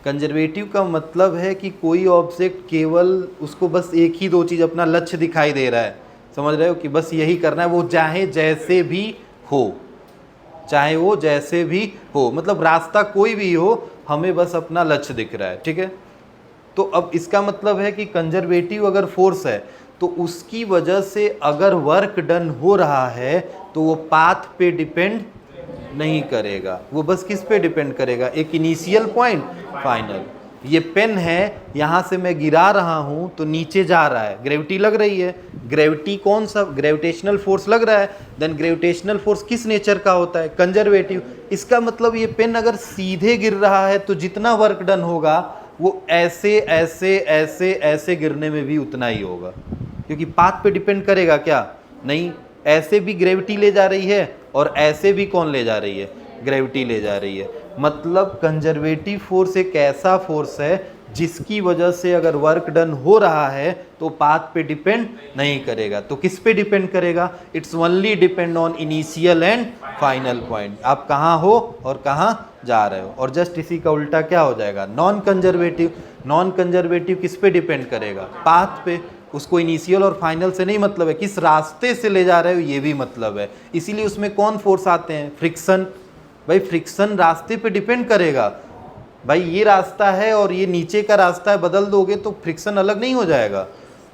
कंजर्वेटिव का मतलब है कि कोई ऑब्जेक्ट केवल उसको बस एक ही दो चीज़, अपना लक्ष्य दिखाई दे रहा है, समझ रहे हो, कि बस यही करना है, वो चाहे जैसे भी हो, चाहे वो जैसे भी हो, मतलब रास्ता कोई भी हो, हमें बस अपना लक्ष्य दिख रहा है। ठीक है, तो अब इसका मतलब है कि कंजर्वेटिव अगर फोर्स है तो उसकी वजह से अगर वर्क डन हो रहा है तो वो पाथ पे डिपेंड नहीं करेगा, वो बस किस पे डिपेंड करेगा? एक इनिशियल पॉइंट, फाइनल। ये पेन है, यहाँ से मैं गिरा रहा हूँ तो नीचे जा रहा है, ग्रेविटी लग रही है, ग्रेविटी कौन सा, ग्रेविटेशनल फोर्स लग रहा है, देन ग्रेविटेशनल फोर्स किस नेचर का होता है? कंजर्वेटिव। इसका मतलब ये पेन अगर सीधे गिर रहा है तो जितना वर्क डन होगा वो ऐसे ऐसे ऐसे ऐसे गिरने में भी उतना ही होगा, क्योंकि पाथ पे डिपेंड करेगा क्या? नहीं, ऐसे भी ग्रेविटी ले जा रही है और ऐसे भी कौन ले जा रही है? ग्रेविटी ले जा रही है। मतलब कंजर्वेटिव फोर्स एक ऐसा फोर्स है जिसकी वजह से अगर वर्क डन हो रहा है तो पाथ पे डिपेंड नहीं करेगा। तो किस पे डिपेंड करेगा? It's only depend on initial and final point, आप कहाँ हो और कहाँ जा रहे हो। और जस्ट इसी का उल्टा क्या हो जाएगा? Non conservative. नॉन कंजर्वेटिव किस पे डिपेंड करेगा? पाथ पे। उसको इनिशियल और फाइनल से नहीं मतलब है, किस रास्ते से ले जा रहे हो ये भी मतलब है। इसीलिए उसमें कौन फोर्स आते हैं? फ्रिक्शन। भाई फ्रिक्शन रास्ते पे डिपेंड करेगा। भाई ये रास्ता है और ये नीचे का रास्ता है, बदल दोगे तो फ्रिक्शन अलग नहीं हो जाएगा?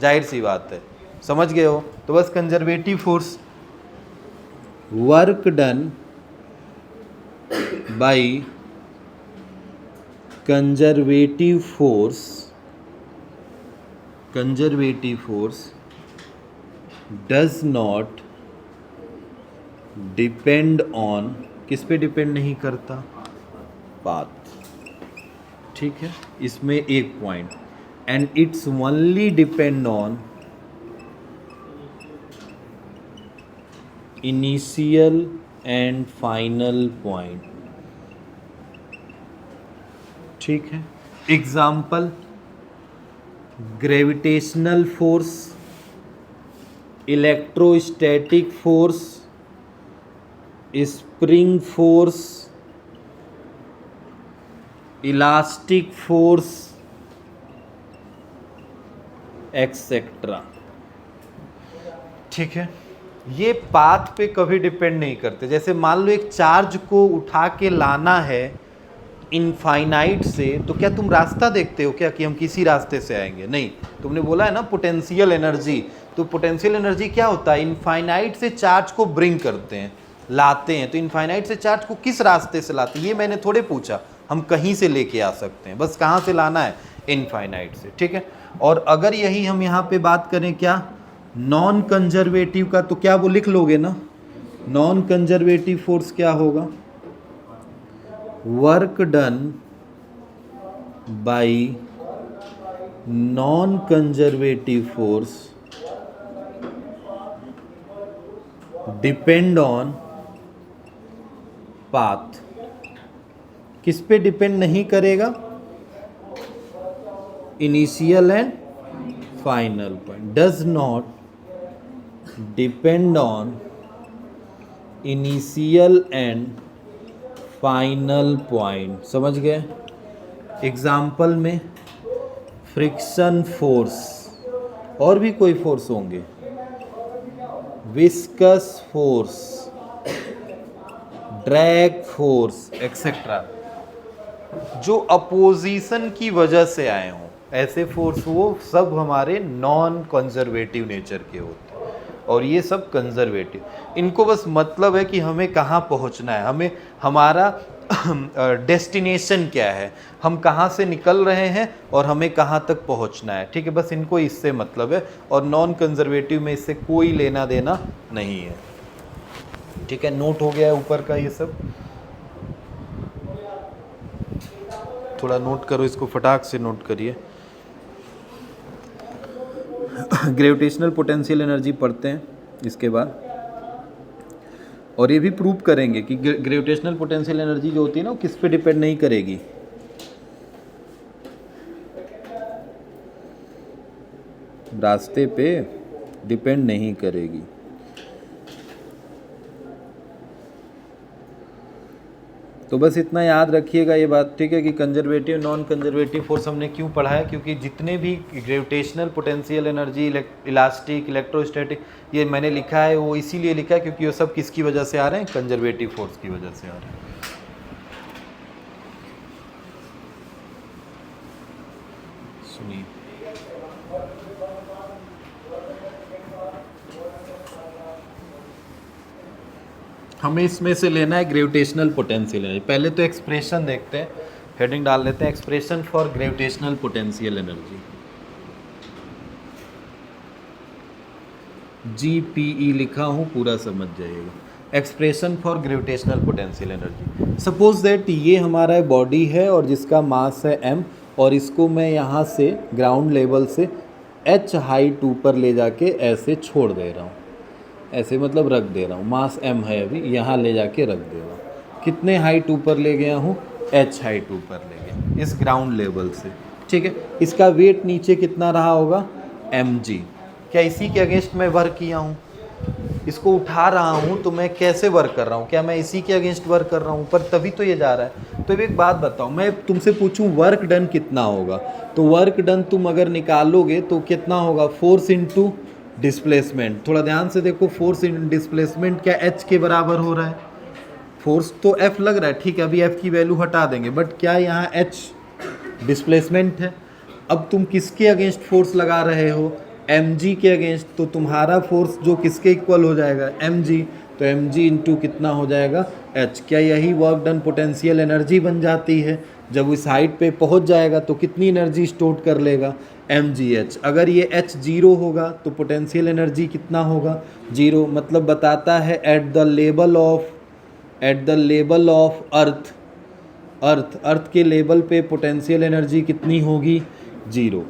जाहिर सी बात है, समझ गए हो? तो बस conservative force, work done by conservative force does not depend on, किस पे डिपेंड नहीं करता? पाथ। ठीक है, इसमें एक point, and it's only depend on initial and final point. ठीक है, example, gravitational force, electrostatic force, spring force, elastic force, etcetera. ठीक है, ये पाथ पे कभी डिपेंड नहीं करते। जैसे मान लो एक चार्ज को उठा के लाना है इनफाइनाइट से, तो क्या तुम रास्ता देखते हो क्या कि हम किसी रास्ते से आएंगे? नहीं, तुमने बोला है ना पोटेंशियल एनर्जी, तो पोटेंशियल एनर्जी क्या होता है? इनफाइनाइट से चार्ज को ब्रिंग करते हैं, लाते हैं। तो इनफाइनाइट से चार्ज को किस रास्ते से लाते हैं ये मैंने थोड़े पूछा, हम कहीं से लेके आ सकते हैं, बस कहाँ से लाना है? इनफाइनाइट से। ठीक है, और अगर यही हम यहाँ पे बात करें क्या नॉन कंजर्वेटिव का, तो क्या वो लिख लोगे ना? नॉन कंजर्वेटिव फोर्स क्या होगा? Work done bye non conservative force depend on path. किस पे डिपेंड नहीं करेगा? Initial and final point. Does not depend on initial and final point, समझ गए। एग्जाम्पल में फ्रिक्शन फोर्स, और भी कोई फोर्स होंगे, viscous force, drag force etcetera, जो अपोजिशन की वजह से आए हों, ऐसे फोर्स वो सब हमारे नॉन कंजर्वेटिव नेचर के होते हैं, और ये सब कंजर्वेटिव। इनको बस मतलब है कि हमें कहाँ पहुँचना है, हमें हमारा डेस्टिनेशन क्या है, हम कहाँ से निकल रहे हैं और हमें कहाँ तक पहुँचना है, ठीक है, बस इनको इससे मतलब है। और नॉन कंजर्वेटिव में इससे कोई लेना देना नहीं है, ठीक है। नोट हो गया है ऊपर का ये सब, थोड़ा नोट करो इसको, फटाक से नोट करिए। ग्रेविटेशनल पोटेंशियल एनर्जी पढ़ते हैं इसके बाद, और ये भी प्रूव करेंगे कि ग्रेविटेशनल पोटेंशियल एनर्जी जो होती है ना, वो किस पे डिपेंड नहीं करेगी, रास्ते पे डिपेंड नहीं करेगी। तो बस इतना याद रखिएगा ये बात, ठीक है, कि कंजर्वेटिव नॉन कंजर्वेटिव फोर्स हमने क्यों पढ़ा है, क्योंकि जितने भी gravitational potential energy, elastic, electrostatic, ये मैंने लिखा है, वो इसीलिए लिखा है क्योंकि वो सब किसकी वजह से आ रहे हैं, कंजर्वेटिव फोर्स की वजह से आ रहे हैं। सुनिए, हमें इसमें से लेना है ग्रेविटेशनल पोटेंशियल एनर्जी। पहले तो एक्सप्रेशन देखते हैं, हेडिंग डाल लेते हैं, expression for gravitational potential energy, GPE लिखा हूँ, पूरा समझ जाइएगा। Expression for gravitational potential energy, suppose that ये हमारा बॉडी है और जिसका मास है m, और इसको मैं यहाँ से ग्राउंड लेवल से h हाइट ऊपर ले जाके ऐसे छोड़ दे रहा हूँ, ऐसे मतलब रख दे रहा हूँ, मास m है अभी, यहाँ ले जाके रख दे रहा हूँ। कितने हाइट ऊपर ले गया हूँ, h हाइट ऊपर ले गया इस ग्राउंड लेवल से, ठीक है। इसका वेट नीचे कितना रहा होगा, mg। क्या इसी के अगेंस्ट मैं वर्क किया हूँ, इसको उठा रहा हूँ, तो मैं कैसे वर्क कर रहा हूँ, क्या मैं इसी के अगेंस्ट वर्क कर रहा हूँ, पर तभी तो ये जा रहा है। तो एक बात बताओ, मैं तुमसे पूछूं वर्क डन कितना होगा, तो वर्क डन तुम अगर निकालोगे तो कितना होगा, फोर्स इनटू डिस्प्लेसमेंट। थोड़ा ध्यान से देखो, फोर्स इन डिस्प्लेसमेंट क्या h के बराबर हो रहा है, फोर्स तो F लग रहा है, ठीक है, अभी F की वैल्यू हटा देंगे, बट क्या यहाँ h डिस्प्लेसमेंट है। अब तुम किसके अगेंस्ट फोर्स लगा रहे हो, mg के अगेंस्ट, तो तुम्हारा फोर्स जो किसके इक्वल हो जाएगा, mg, तो mg इंटू कितना हो जाएगा, h। क्या यही वर्क डन पोटेंशियल एनर्जी बन जाती है। जब इस हाइट पे पहुंच जाएगा तो कितनी एनर्जी स्टोर कर लेगा, mgh। अगर ये h जीरो होगा तो पोटेंशियल एनर्जी कितना होगा, जीरो। मतलब बताता है at the level of earth के लेवल पे पोटेंशियल एनर्जी कितनी होगी, जीरो।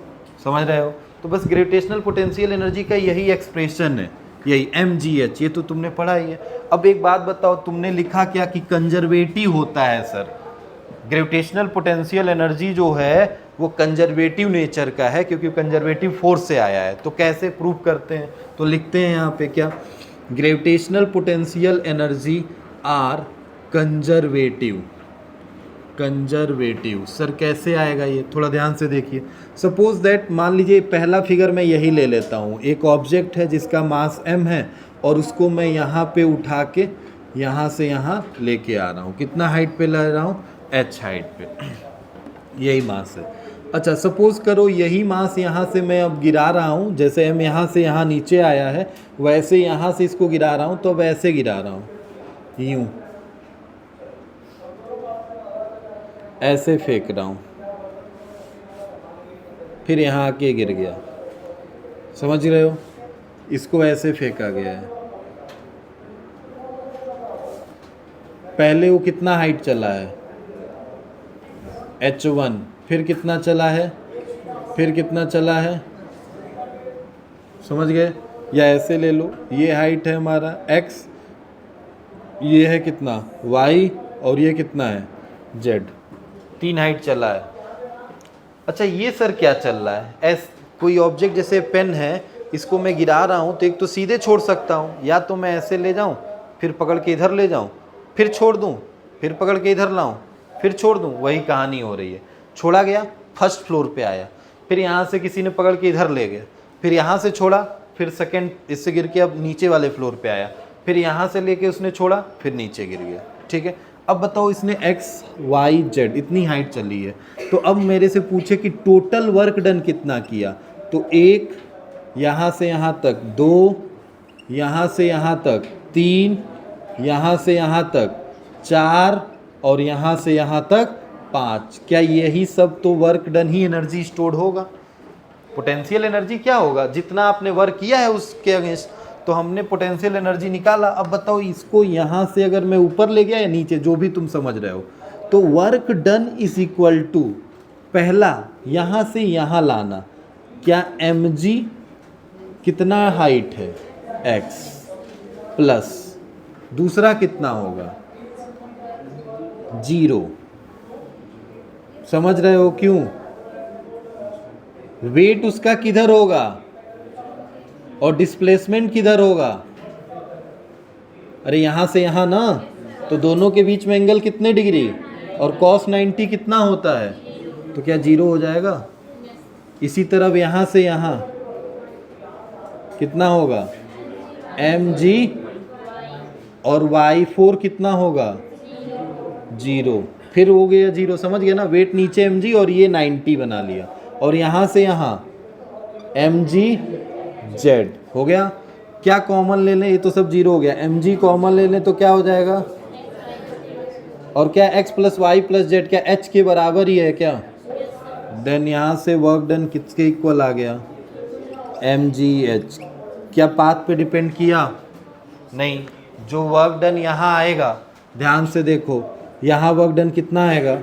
समझ रहे हो। तो बस ग्रेविटेशनल पोटेंशियल एनर्जी का यही एक्सप्रेशन है, यही mgh, ये तो तुमने पढ़ा ही है। अब एक बात बताओ, तुमने लिखा क्या कि कंजर्वेटिव होता है सर, ग्रेविटेशनल पोटेंशियल एनर्जी जो है वो कंजर्वेटिव नेचर का है, क्योंकि कंजर्वेटिव फोर्स से आया है। तो कैसे प्रूव करते हैं, तो लिखते हैं यहाँ पे क्या, gravitational potential energy are conservative. Sir कैसे आएगा ये, थोड़ा ध्यान से देखिए। सपोज दैट मान लीजिए पहला फिगर मैं यही ले लेता हूँ, एक ऑब्जेक्ट है जिसका मास m है, और उसको मैं यहाँ पे उठा के यहाँ से यहाँ लेके आ रहा हूँ, कितना हाइट पे ले रहा हूँ, h हाइट पे, यही मास है। अच्छा, सपोज करो यही मास यहाँ से मैं अब गिरा रहा हूँ, जैसे m यहाँ से यहाँ नीचे आया है, वैसे यहाँ से इसको गिरा रहा हूँ, तो अब ऐसे गिरा रहा हूँ, यूँ ऐसे फेंक रहा हूँ, फिर यहाँ आके गिर गया, समझ रहे हो, इसको ऐसे फेंका गया है। पहले वो कितना हाइट चला है, h1, फिर कितना चला है, फिर कितना चला है, समझ गए। या ऐसे ले लो, ये हाइट है हमारा x, ये है कितना y, और ये कितना है z, 3 हाइट चला है। अच्छा, ये सर क्या चल रहा है, कोई ऑब्जेक्ट जैसे पेन है, इसको मैं गिरा रहा हूँ, तो एक तो सीधे छोड़ सकता हूँ, या तो मैं ऐसे ले जाऊँ, फिर पकड़ के इधर ले जाऊँ, फिर छोड़ दूँ, फिर पकड़ के इधर लाऊं, फिर छोड़ दूं, वही कहानी हो रही है। छोड़ा गया, फर्स्ट फ्लोर पे आया, फिर यहाँ से किसी ने पकड़ के इधर ले गया, फिर यहाँ से छोड़ा, फिर सेकंड इससे गिर के अब नीचे वाले फ्लोर पे आया, फिर यहाँ से लेके उसने छोड़ा, फिर नीचे गिर गया। ठीक है, अब बताओ इसने x y z इतनी हाइट चली है, तो अब मेरे से पूछे कि टोटल वर्क डन कितना किया, तो 1 यहाँ से यहाँ तक, 2 यहाँ से यहाँ तक, 3 यहाँ से यहाँ तक, 4 और यहाँ से यहाँ तक 5। क्या यही सब तो वर्क डन ही एनर्जी स्टोर्ड होगा? पोटेंशियल एनर्जी क्या होगा? जितना आपने वर्क किया है उसके अगेंस्ट, तो हमने पोटेंशियल एनर्जी निकाला। अब बताओ इसको यहाँ से अगर मैं ऊपर ले गया या नीचे, जो भी तुम समझ रहे हो, तो work done is equal to, पहला यहाँ से यहाँ लाना, क्या mg कितना हाइट है x प्लस दूसरा कितना होगा 0। समझ रहे हो क्यों? वेट उसका किधर होगा और डिस्प्लेसमेंट किधर होगा? अरे यहां से यहां ना, तो दोनों के बीच में एंगल कितने डिग्री, और cos 90 कितना होता है, तो क्या 0 हो जाएगा? इसी तरह यहां से यहां कितना होगा mg और y4 कितना होगा 0, फिर हो गया 0। समझ गया ना? वेट नीचे mg और ये 90 बना लिया, और यहाँ से यहाँ mg z हो गया। क्या कॉमन ले लें? ये तो सब 0 हो गया, mg कॉमन ले लें तो क्या हो जाएगा, और क्या x plus Y plus Z क्या h के बराबर ही है क्या? देन यहाँ से वर्क डन किसके इक्वल आ गया mgh। क्या पाथ पे डिपेंड किया? नहीं। जो वर्क डन यहाँ आएगा, ध्यान से देखो, यहाँ वर्क डन कितना आएगा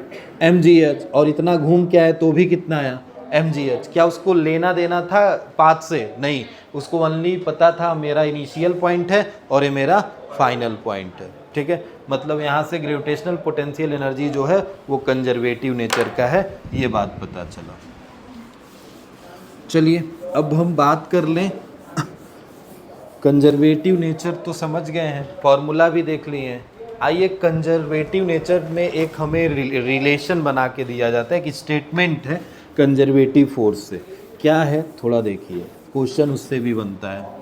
mgh, और इतना घूम के आया तो भी कितना आया mgh। क्या उसको लेना देना था पाथ से? नहीं, उसको ओनली पता था मेरा इनिशियल पॉइंट है और ये मेरा फाइनल पॉइंट है। ठीक है, मतलब यहाँ से ग्रेविटेशनल पोटेंशियल एनर्जी जो है वो कंजर्वेटिव नेचर का है, ये बात पता चला। चलिए अब हम बात कर लें, कंजर्वेटिव नेचर तो समझ गए हैं, फॉर्मूला भी देख लिए हैं। आइए कंजर्वेटिव नेचर में एक हमें रिलेशन बना के दिया जाता है कि स्टेटमेंट है कंजर्वेटिव फोर्स से। क्या है थोड़ा देखिए, क्वेश्चन उससे भी बनता है।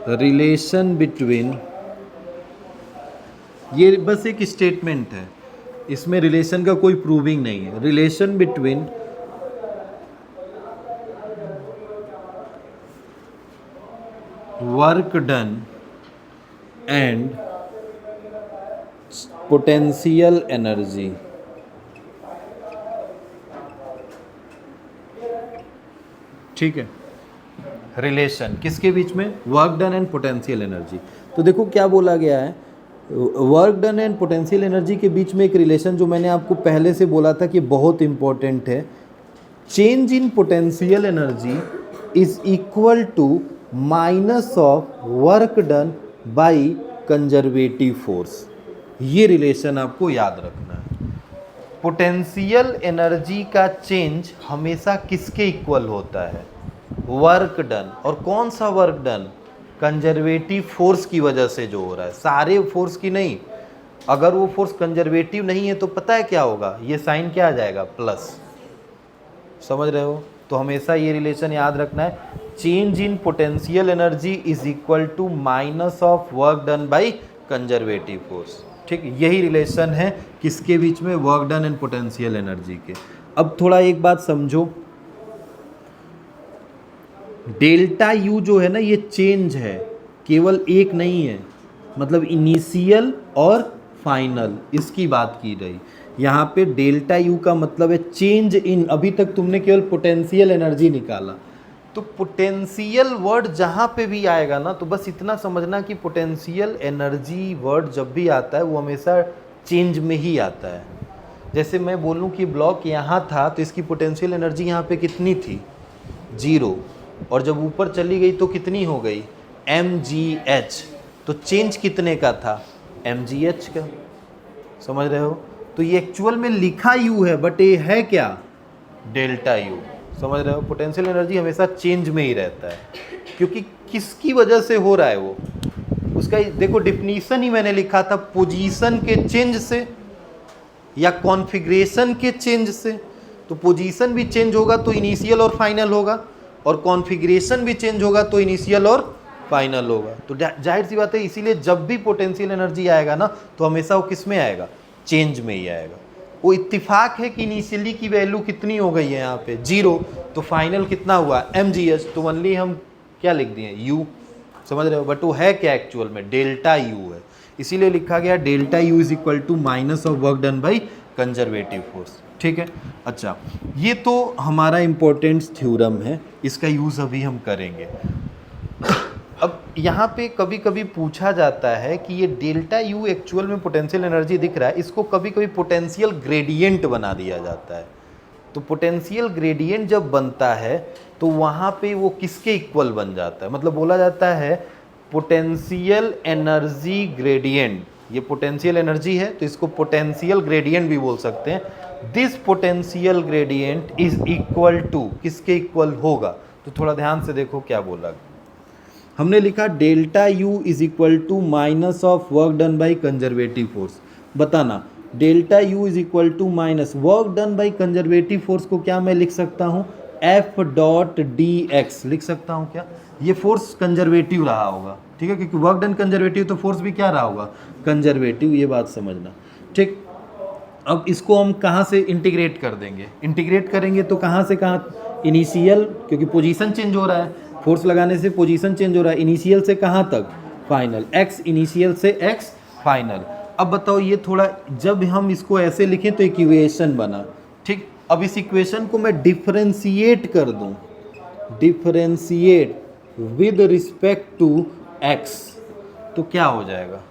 रिलेशन बिटवीन, ये बस एक स्टेटमेंट है, इसमें रिलेशन का कोई प्रूविंग नहीं है। Relation between work done and potential energy. ठीक है, रिलेशन किसके बीच में? Work done and potential energy. तो देखो क्या बोला गया है, work done and potential energy के बीच में एक रिलेशन जो मैंने आपको पहले से बोला था कि बहुत इंपॉर्टेंट है। Change in potential energy is equal to minus of work done by conservative force. ये रिलेशन आपको याद रखना है। पोटेंशियल एनर्जी का चेंज हमेशा किसके इक्वल होता है? Work done. और कौन सा वर्क डन? कंजर्वेटिव फोर्स की वजह से जो हो रहा है, सारे फोर्स की नहीं। अगर वो फोर्स कंजर्वेटिव नहीं है तो पता है क्या होगा, ये साइन क्या आ जाएगा, प्लस। समझ रहे हो? तो हमेशा ये रिलेशन याद रखना है, change in potential energy is equal to minus of work done by conservative force. ठीक, यही रिलेशन है किसके बीच में? Work done and potential energy के। अब थोड़ा एक बात समझो, डेल्टा यू जो है ना, ये चेंज है, केवल एक नहीं है, मतलब इनिशियल और फाइनल, इसकी बात की रही। यहाँ पे डेल्टा यू का मतलब है चेंज इन। अभी तक तुमने केवल पोटेंशियल एनर्जी निकाला, तो पोटेंशियल वर्ड जहाँ पे भी आएगा ना, तो बस इतना समझना कि पोटेंशियल एनर्जी वर्ड जब भी आता है वो हमेशा चेंज में ही आता है। जैसे मैं बोलूँ कि ब्लॉक यहाँ था तो इसकी पोटेंशियल एनर्जी यहाँ पे कितनी थी, 0, और जब ऊपर चली गई तो कितनी हो गई, mgh। तो चेंज कितने का था, mgh का। समझ रहे हो? तो ये एक्चुअल में लिखा u है, बट ये है क्या, डेल्टा यू। समझ रहे हो, पोटेंशियल एनर्जी हमेशा चेंज में ही रहता है, क्योंकि किसकी वजह से हो रहा है वो, उसका देखो डिफिनीशन ही मैंने लिखा था, पोजीशन के चेंज से या कॉन्फ़िगरेशन के चेंज से। तो पोजीशन भी चेंज होगा तो इनिशियल और फाइनल होगा, और कॉन्फ़िगरेशन भी चेंज होगा तो इनिशियल और फाइनल होगा। तो जाहिर सी बात है, इसीलिए जब भी पोटेंशियल एनर्जी आएगा ना, तो हमेशा वो किस में आएगा, चेंज में ही आएगा। वो इत्तिफाक है कि इनिशियली की वैल्यू कितनी हो गई है यहाँ पे 0, तो फाइनल कितना हुआ mgh, तो ओनली हम क्या लिख दिए u, समझ रहे हो, बट वो है क्या एक्चुअल में, डेल्टा u है, इसीलिए लिखा गया delta u is equal to minus of work done by conservative force. ठीक है, अच्छा ये तो हमारा इम्पोर्टेंट थ्योरम है, इसका यूज़ अभी हम करेंगे। अब यहाँ पे कभी कभी पूछा जाता है कि ये डेल्टा u एक्चुअल में पोटेंशियल एनर्जी दिख रहा है, इसको कभी कभी पोटेंशियल ग्रेडियंट बना दिया जाता है। तो पोटेंशियल ग्रेडियंट जब बनता है तो वहाँ पे वो किसके इक्वल बन जाता है, मतलब बोला जाता है पोटेंशियल एनर्जी ग्रेडियंट, ये पोटेंशियल एनर्जी है तो इसको पोटेंशियल ग्रेडियंट भी बोल सकते हैं। This potential gradient is equal to, किसके इक्वल होगा, तो थोड़ा ध्यान से देखो क्या बोला, हमने लिखा delta u is equal to minus of work done by conservative force. बताना delta u is equal to minus work done by conservative force को क्या मैं लिख सकता हूँ, F डॉट डी एक्स लिख सकता हूँ क्या, ये फोर्स कंजर्वेटिव रहा होगा, ठीक है, क्योंकि वर्क डन कंजर्वेटिव तो फोर्स भी क्या रहा होगा, कंजर्वेटिव, ये बात समझना। ठीक, अब इसको हम कहाँ से इंटीग्रेट कर देंगे, इंटीग्रेट करेंगे तो कहाँ से कहाँ, इनिशियल, क्योंकि पोजीशन चेंज हो रहा है, फोर्स लगाने से पोजीशन चेंज हो रहा है, इनिशियल से कहाँ तक, फाइनल, x इनिशियल से x फाइनल। अब बताओ ये थोड़ा, जब हम इसको ऐसे लिखें तो इक्वेशन बना, ठीक, अब इस इक्वेशन को मैं डिफरेंशिएट कर दूं, differentiate with respect to x, तो क्या हो जाएगा,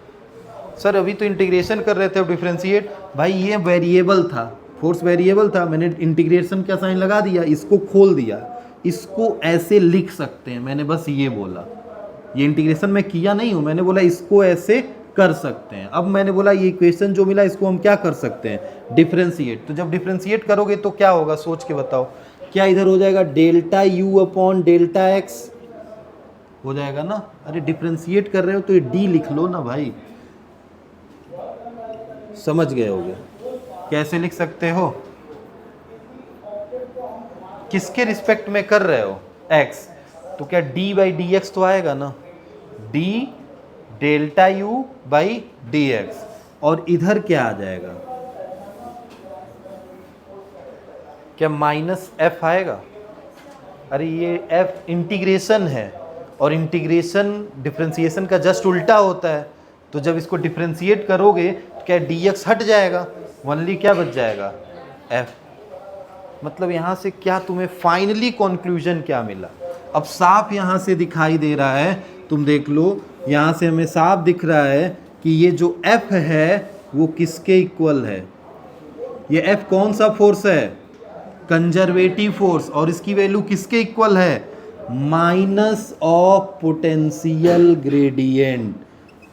सर अभी तो इंटीग्रेशन कर रहे थे, अब डिफरेंशिएट, भाई ये वेरिएबल था, फोर्स वेरिएबल था, मैंने इंटीग्रेशन का साइन लगा दिया, इसको खोल दिया, इसको ऐसे लिख सकते हैं, मैंने बस ये बोला, ये इंटीग्रेशन मैं किया नहीं हूँ, मैंने बोला इसको ऐसे कर सकते हैं। अब मैंने बोला ये इक्वेशन जो मिला इसको हम क्या कर सकते हैं, डिफरेंशिएट। तो जब डिफरेंशिएट करोगे तो क्या होगा, सोच के बताओ, क्या इधर हो जाएगा delta u upon delta x हो जाएगा ना, अरे डिफरेंशिएट कर रहे हो तो ये d लिख लो ना भाई, समझ गए होगे, कैसे लिख सकते हो, किसके रिस्पेक्ट में कर रहे हो, x, तो क्या d बाई डी एक्स तो आएगा ना, d delta u by D x, और इधर क्या आ जाएगा, क्या माइनस f आएगा, अरे ये f इंटीग्रेशन है, और इंटीग्रेशन डिफरेंशिएशन का जस्ट उल्टा होता है, तो जब इसको डिफरेंशिएट करोगे तो क्या dx हट जाएगा, ओनली क्या बच जाएगा, f। मतलब यहाँ से क्या तुम्हें फाइनली कंक्लूजन क्या मिला, अब साफ यहाँ से दिखाई दे रहा है, तुम देख लो यहाँ से हमें साफ दिख रहा है कि ये जो F है वो किसके इक्वल है, ये F कौन सा फोर्स है, कंजर्वेटिव फोर्स, और इसकी वैल्यू किसके इक्वल है, minus of potential gradient,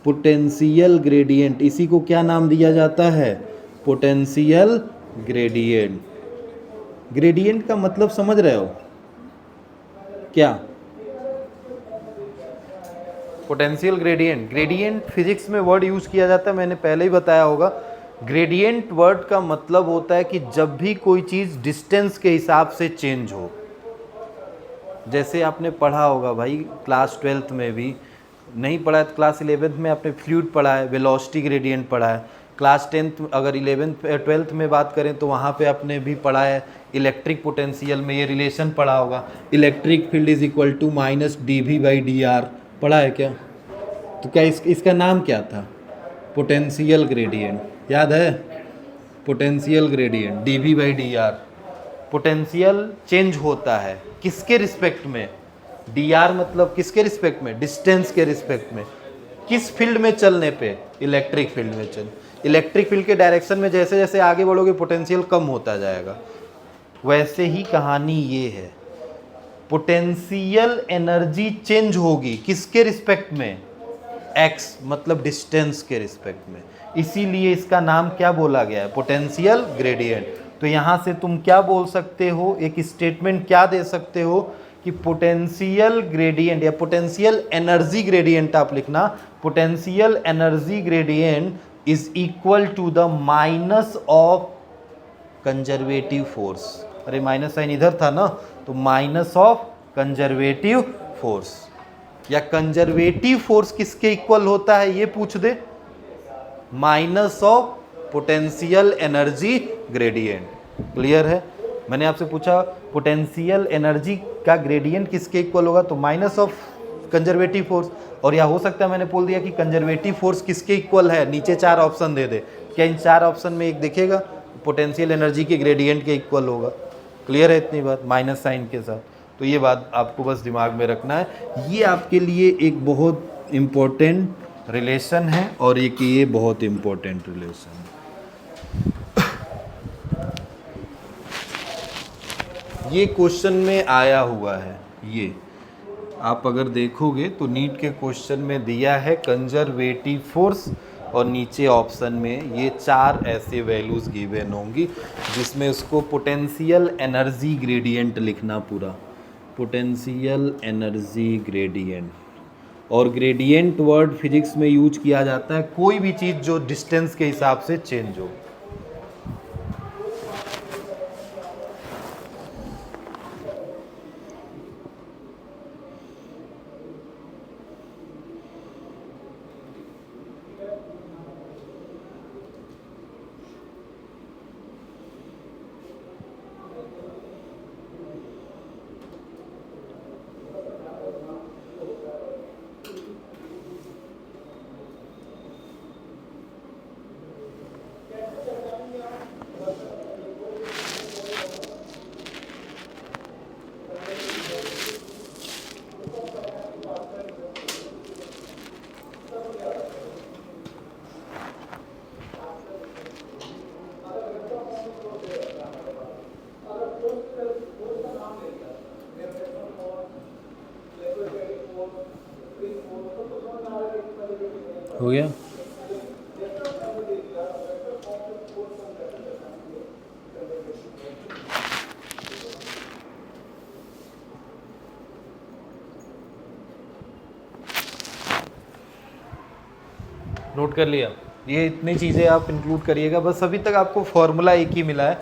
potential gradient, इसी को क्या नाम दिया जाता है, पोटेंशियल ग्रेडियंट। ग्रेडियंट का मतलब समझ रहे हो क्या, पोटेंशियल ग्रेडियंट, ग्रेडियंट फिजिक्स में वर्ड यूज किया जाता है, मैंने पहले ही बताया होगा। ग्रेडियंट वर्ड का मतलब होता है कि जब भी कोई चीज़ डिस्टेंस के हिसाब से चेंज हो, जैसे आपने पढ़ा होगा भाई क्लास 12th में भी, नहीं पढ़ा है तो क्लास 11th में आपने फ्लूइड पढ़ा है, वेलोसिटी ग्रेडियंट पढ़ा है, क्लास 10th अगर 12th में बात करें तो वहाँ पे आपने भी पढ़ा है इलेक्ट्रिक पोटेंशियल में, ये रिलेशन पढ़ा होगा, electric field is equal to minus dV by dr, पढ़ा है क्या, तो क्या इसका नाम क्या था, पोटेंशियल ग्रेडियंट, याद है, potential gradient dV by dr, potential change होता है किसके रिस्पेक्ट में, dr मतलब किसके रिस्पेक्ट में, डिस्टेंस के रिस्पेक्ट में, किस फील्ड में चलने पे, इलेक्ट्रिक फील्ड में चल, इलेक्ट्रिक फील्ड के डायरेक्शन में जैसे जैसे आगे बढ़ोगे पोटेंशियल कम होता जाएगा। वैसे ही कहानी ये है, पोटेंशियल एनर्जी चेंज होगी किसके रिस्पेक्ट में, x मतलब डिस्टेंस के रिस्पेक्ट में, इसीलिए इसका नाम क्या बोला गया है, पोटेंशियल ग्रेडियंट। तो यहाँ से तुम क्या बोल सकते हो, एक स्टेटमेंट क्या दे सकते हो कि पोटेंशियल ग्रेडियंट या पोटेंशियल एनर्जी ग्रेडियंट आप लिखना, potential energy gradient is equal to the minus of conservative force. अरे माइनस साइन इधर था ना, तो माइनस ऑफ कंजर्वेटिव फोर्स, या कंजर्वेटिव फोर्स किसके इक्वल होता है ये पूछ दे, minus of potential energy gradient. Clear है? मैंने आपसे पूछा पोटेंशियल एनर्जी का ग्रेडियंट किसके इक्वल होगा, तो माइनस ऑफ कंजर्वेटिव फोर्स। और या हो सकता है मैंने बोल दिया कि कंजर्वेटिव फोर्स किसके इक्वल है, नीचे 4 ऑप्शन दे दे, क्या इन 4 ऑप्शन में एक दिखेगा, पोटेंशियल एनर्जी के ग्रेडियंट के इक्वल होगा। क्लियर है इतनी बात, माइनस साइन के साथ। तो ये बात आपको बस दिमाग में रखना है, ये आपके लिए एक बहुत इम्पोर्टेंट रिलेशन है, और एक ये बहुत इम्पोर्टेंट रिलेशन है। ये क्वेश्चन में आया हुआ है, ये आप अगर देखोगे तो नीट के क्वेश्चन में दिया है कंजर्वेटिव फोर्स, और नीचे ऑप्शन में ये 4 ऐसे वैल्यूज़ गिवन होंगी जिसमें उसको पोटेंशियल एनर्जी ग्रेडियंट लिखना पूरा, पोटेंशियल एनर्जी ग्रेडियंट। और ग्रेडियंट वर्ड फिजिक्स में यूज किया जाता है कोई भी चीज़ जो डिस्टेंस के हिसाब से चेंज हो। हो गया? नोट कर लिया? ये इतनी चीज़ें आप इंक्लूड करिएगा बस। अभी तक आपको फॉर्मूला एक ही मिला है,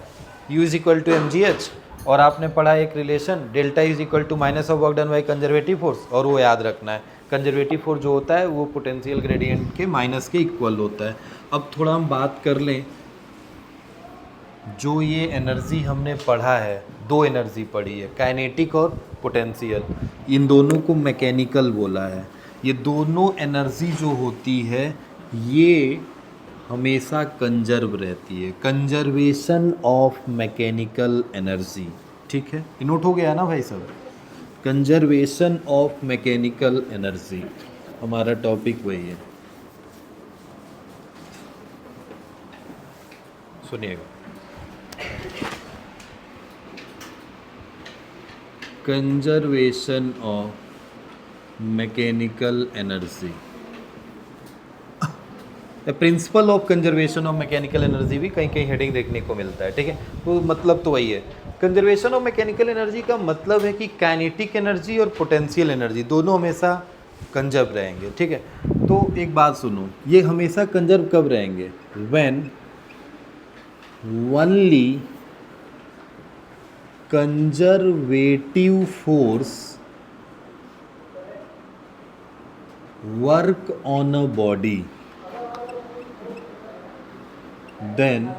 U is equal to mgh, और आपने पढ़ा एक relation delta is equal to minus of work done by conservative force, और वो याद रखना है कंजर्वेटिव फोर्स जो होता है वो पोटेंशियल ग्रेडियंट के माइनस के इक्वल होता है। अब थोड़ा हम बात कर लें, जो ये एनर्जी हमने पढ़ा है, 2 एनर्जी पढ़ी है, काइनेटिक और पोटेंशियल, इन दोनों को मैकेनिकल बोला है। ये दोनों एनर्जी जो होती है ये हमेशा कंजर्व रहती है, कंजर्वेशन ऑफ मैकेनिकल एनर्जी। ठीक है, ये नोट हो गया ना भाई साहब? कंजर्वेशन ऑफ मैकेनिकल एनर्जी हमारा टॉपिक वही है। सुनिएगा, conservation of mechanical energy, principle of conservation of mechanical energy भी कहीं कहीं हेडिंग देखने को मिलता है। ठीक है, तो मतलब तो वही है। कंजर्वेशन ऑफ मैकेनिकल एनर्जी का मतलब है कि काइनेटिक एनर्जी और पोटेंशियल एनर्जी दोनों हमेशा कंजर्व रहेंगे। ठीक है, तो एक बात सुनो, ये हमेशा कंजर्व कब रहेंगे? When only conservative force work on a body, then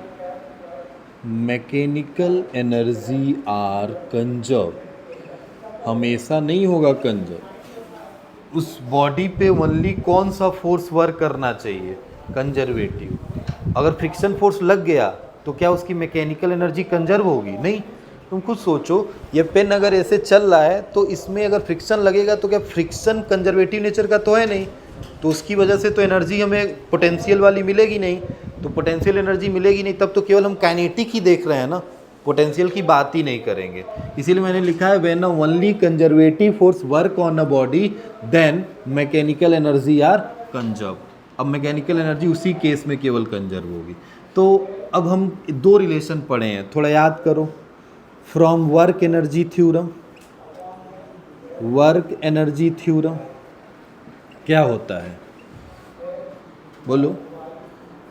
mechanical energy are conserve. हमेशा नहीं होगा कंजर्व, उस बॉडी पे ओनली कौन सा फोर्स वर्क करना चाहिए? कंजर्वेटिव। अगर फ्रिक्शन फोर्स लग गया तो क्या उसकी मैकेनिकल एनर्जी कंजर्व होगी? नहीं। तुम खुद सोचो, ये पेन अगर ऐसे चल रहा है तो इसमें अगर फ्रिक्शन लगेगा तो क्या फ्रिक्शन कंजर्वेटिव नेचर का तो है नहीं, तो उसकी वजह से तो एनर्जी हमें पोटेंशियल वाली मिलेगी नहीं। तो पोटेंशियल एनर्जी मिलेगी नहीं, तब तो केवल हम काइनेटिक ही देख रहे हैं ना, पोटेंशियल की बात ही नहीं करेंगे। इसीलिए मैंने लिखा है when only conservative force work on a body then mechanical energy are conserve. अब मैकेनिकल एनर्जी उसी केस में केवल कंजर्व होगी। तो अब हम दो रिलेशन पढ़े हैं, थोड़ा याद करो। From work energy theorem, work energy theorem क्या होता है बोलो?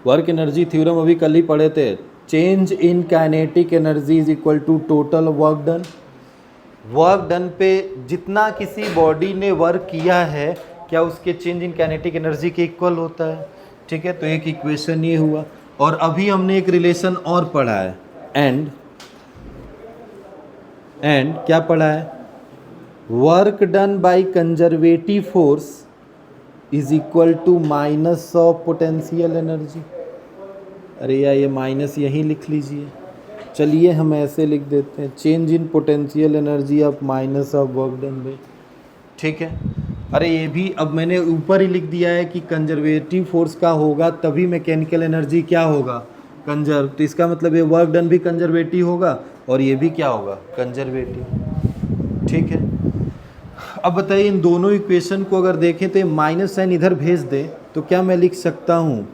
वर्क एनर्जी थ्योरम अभी कल ही पढ़े थे। Change in kinetic energy is equal to total work done. Work done पे जितना किसी बॉडी ने वर्क किया है, क्या उसके चेंज इन काइनेटिक एनर्जी के इक्वल होता है? ठीक है, तो एक इक्वेशन ये हुआ। और अभी हमने एक रिलेशन और पढ़ा है, एंड क्या पढ़ा है? Work done by conservative force is equal to minus of potential energy. अरे यार, ये माइनस यहीं लिख लीजिए। चलिए हम ऐसे लिख देते हैं, change in potential energy of minus of work done bye. ठीक है, अरे ये भी अब मैंने ऊपर ही लिख दिया है कि कंजर्वेटिव फोर्स का होगा तभी मैकेनिकल एनर्जी क्या होगा? कंजर्व। तो इसका मतलब ये वर्क डन भी कंजर्वेटिव होगा और ये भी क्या होगा? कंजर्वेटिव। ठीक है, अब बताइए इन दोनों इक्वेशन को अगर देखें तो माइनस साइन इधर भेज दें तो क्या मैं लिख सकता हूँ?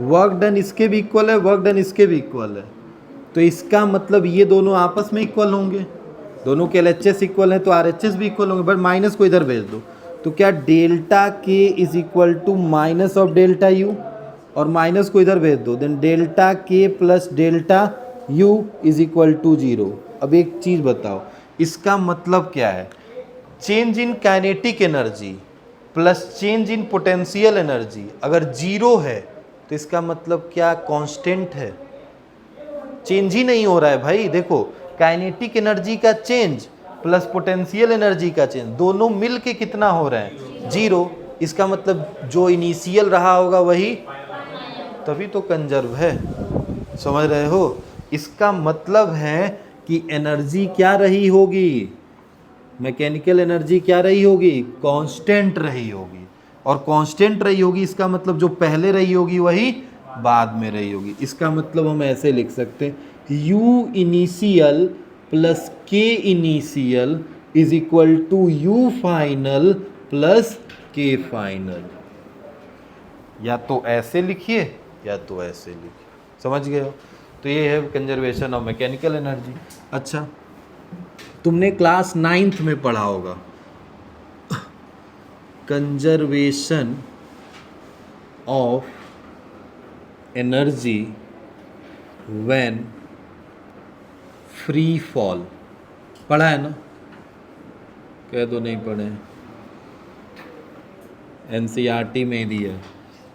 वर्क डन इसके भी इक्वल है, वर्क डन इसके भी इक्वल है। तो इसका मतलब ये दोनों आपस में इक्वल होंगे, दोनों के LHS इक्वल है तो RHS भी इक्वल होंगे। बट माइनस को इधर भेज दो तो क्या delta K is equal to minus of delta U, और माइनस को इधर भेज दो, then delta K plus delta U is equal to 0। अब एक चीज़ बताओ, इसका मतलब क्या है? Change in kinetic energy plus change in potential energy अगर 0 है तो इसका मतलब क्या? कांस्टेंट है, चेंज ही नहीं हो रहा है भाई। देखो, काइनेटिक एनर्जी का चेंज प्लस पोटेंशियल एनर्जी का चेंज दोनों मिल के कितना हो रहा है? 0। इसका मतलब जो इनिशियल रहा होगा वही, तभी तो कंजर्व है। समझ रहे हो? इसका मतलब है कि एनर्जी क्या रही होगी? मैकेनिकल एनर्जी क्या रही होगी? कांस्टेंट रही होगी। और कांस्टेंट रही होगी इसका मतलब जो पहले रही होगी वही बाद में रही होगी। इसका मतलब हम ऐसे लिख सकते हैं, U initial plus K initial is equal to U final plus K final. या तो ऐसे लिखिए या तो ऐसे लिखिए। समझ गए हो? तो ये है कंजर्वेशन ऑफ मैकेनिकल एनर्जी। अच्छा, तुमने क्लास 9th में पढ़ा होगा conservation of energy when free fall. पढ़ा है ना? कह दो नहीं पढ़े। NCERT में दिया है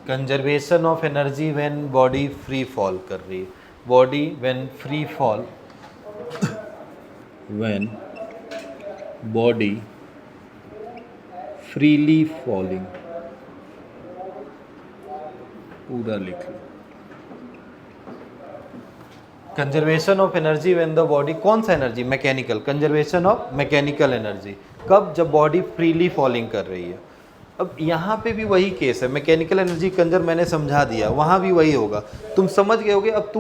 conservation of energy when body free fall कर रही है। Body when free fall, when body freely falling, पूरा लिख लो। Conservation of energy when the body, कौन सा energy? Mechanical. Conservation of mechanical energy कब? जब बॉडी फ्रीली फॉलिंग कर रही है। अब यहाँ पे भी वही केस है, मैकेनिकल एनर्जी कंजर्व मैंने समझा दिया, वहाँ भी वही होगा। तुम समझ गए होगे। अब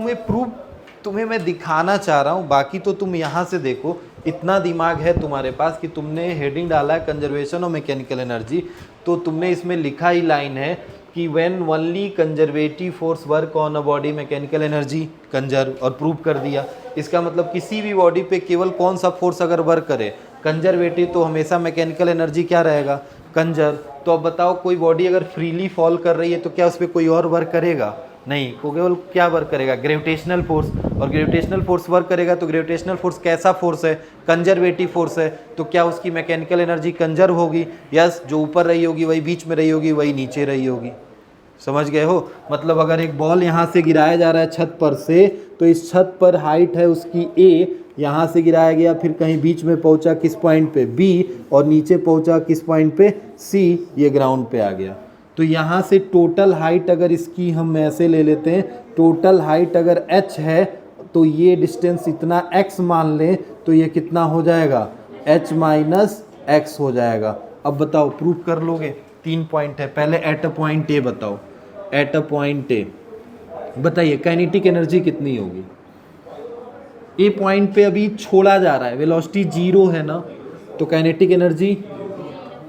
तुम्हें मैं दिखाना चाह रहा हूँ, बाकी तो तुम यहाँ से देखो, इतना दिमाग है तुम्हारे पास कि तुमने हेडिंग डाला है कंजर्वेशन ऑफ मैकेनिकल एनर्जी, तो तुमने इसमें लिखा ही लाइन है कि when only conservative force work on a body mechanical energy conserve, और प्रूव कर दिया। इसका मतलब किसी भी बॉडी पे केवल कौन सा फोर्स अगर वर्क करे कंजर्वेटिव, तो हमेशा मैकेनिकल एनर्जी क्या रहेगा? कंजर्व। तो अब बताओ, कोई बॉडी अगर फ्रीली फॉल कर रही है तो क्या उस पर कोई और वर्क करेगा? नहीं, को केवल क्या वर्क करेगा? Gravitational force. और ग्रेविटेशनल फोर्स वर्क करेगा तो ग्रेविटेशनल फोर्स कैसा फोर्स है? कंजर्वेटिव फोर्स है। तो क्या उसकी मैकेनिकल एनर्जी कंजर्व होगी? यस, जो ऊपर रही होगी वही बीच में रही होगी, वही नीचे रही होगी। समझ गए हो? मतलब अगर एक बॉल यहाँ से गिराया जा रहा है छत पर से, तो इस छत पर हाइट है उसकी A, यहाँ से गिराया गया, फिर कहीं बीच में पहुँचा किस पॉइंट पे? B, और नीचे पहुँचा किस पॉइंट पे? C, ये ग्राउंड पे आ गया। तो यहाँ से टोटल हाइट अगर इसकी हम ऐसे ले लेते हैं, टोटल हाइट अगर h है तो ये डिस्टेंस इतना x मान लें, तो ये कितना हो जाएगा? h माइनस x हो जाएगा। अब बताओ, प्रूव कर लोगे? 3 पॉइंट है। पहले एट अ पॉइंट A बताओ। एट अ पॉइंट A बताइए काइनेटिक एनर्जी कितनी होगी? ए पॉइंट पे अभी छोड़ा जा रहा है, वेलोसिटी 0 है ना, तो काइनेटिक एनर्जी,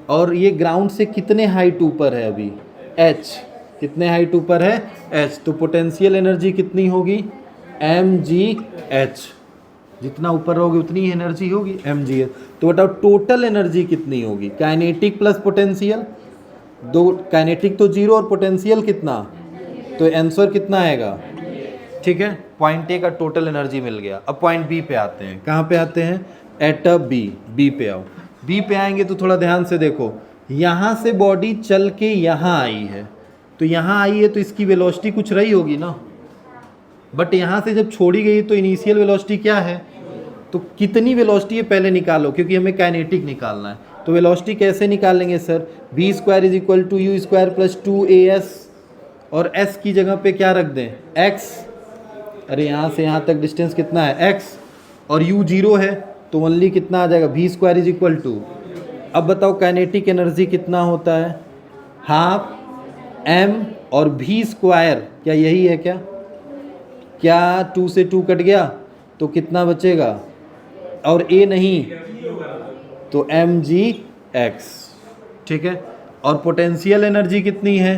और ये ग्राउंड से कितने हाइट ऊपर है अभी? h, कितने हाइट ऊपर है, h, तो पोटेंशियल एनर्जी कितनी होगी, mgh, जितना ऊपर रहोगे उतनी ही एनर्जी होगी mgh। तो बताओ टोटल एनर्जी कितनी होगी, काइनेटिक प्लस पोटेंशियल, दो काइनेटिक तो जीरो और पोटेंशियल कितना, तो आंसर कितना आएगा, ठीक है। पॉइंट ए का टोटल एनर्जी मिल गया। अब पॉइंट बी पे आते हैं, कहाँ पे आते हैं, एट अ बी पे आओ। बी पे आएंगे तो थोड़ा ध्यान से देखो, यहाँ से बॉडी चल के यहाँ आई है, तो यहाँ आई है तो इसकी वेलोसिटी कुछ रही होगी ना, बट यहाँ से जब छोड़ी गई तो इनिशियल वेलोसिटी क्या है, तो कितनी वेलोसिटी है पहले निकालो, क्योंकि हमें काइनेटिक निकालना है। तो वेलोसिटी कैसे निकालेंगे sir, V square is equal to U square plus 2as, और s की जगह पे क्या रख दें, x, अरे यहाँ से यहाँ तक डिस्टेंस कितना है x, और u 0 है तो ओनली कितना आ जाएगा, V square is equal to. अब बताओ काइनेटिक एनर्जी कितना होता है, हाफ m और v स्क्वायर, क्या यही है क्या 2 से 2 कट गया तो कितना बचेगा, और a नहीं तो mgx, ठीक है। और पोटेंशियल एनर्जी कितनी है,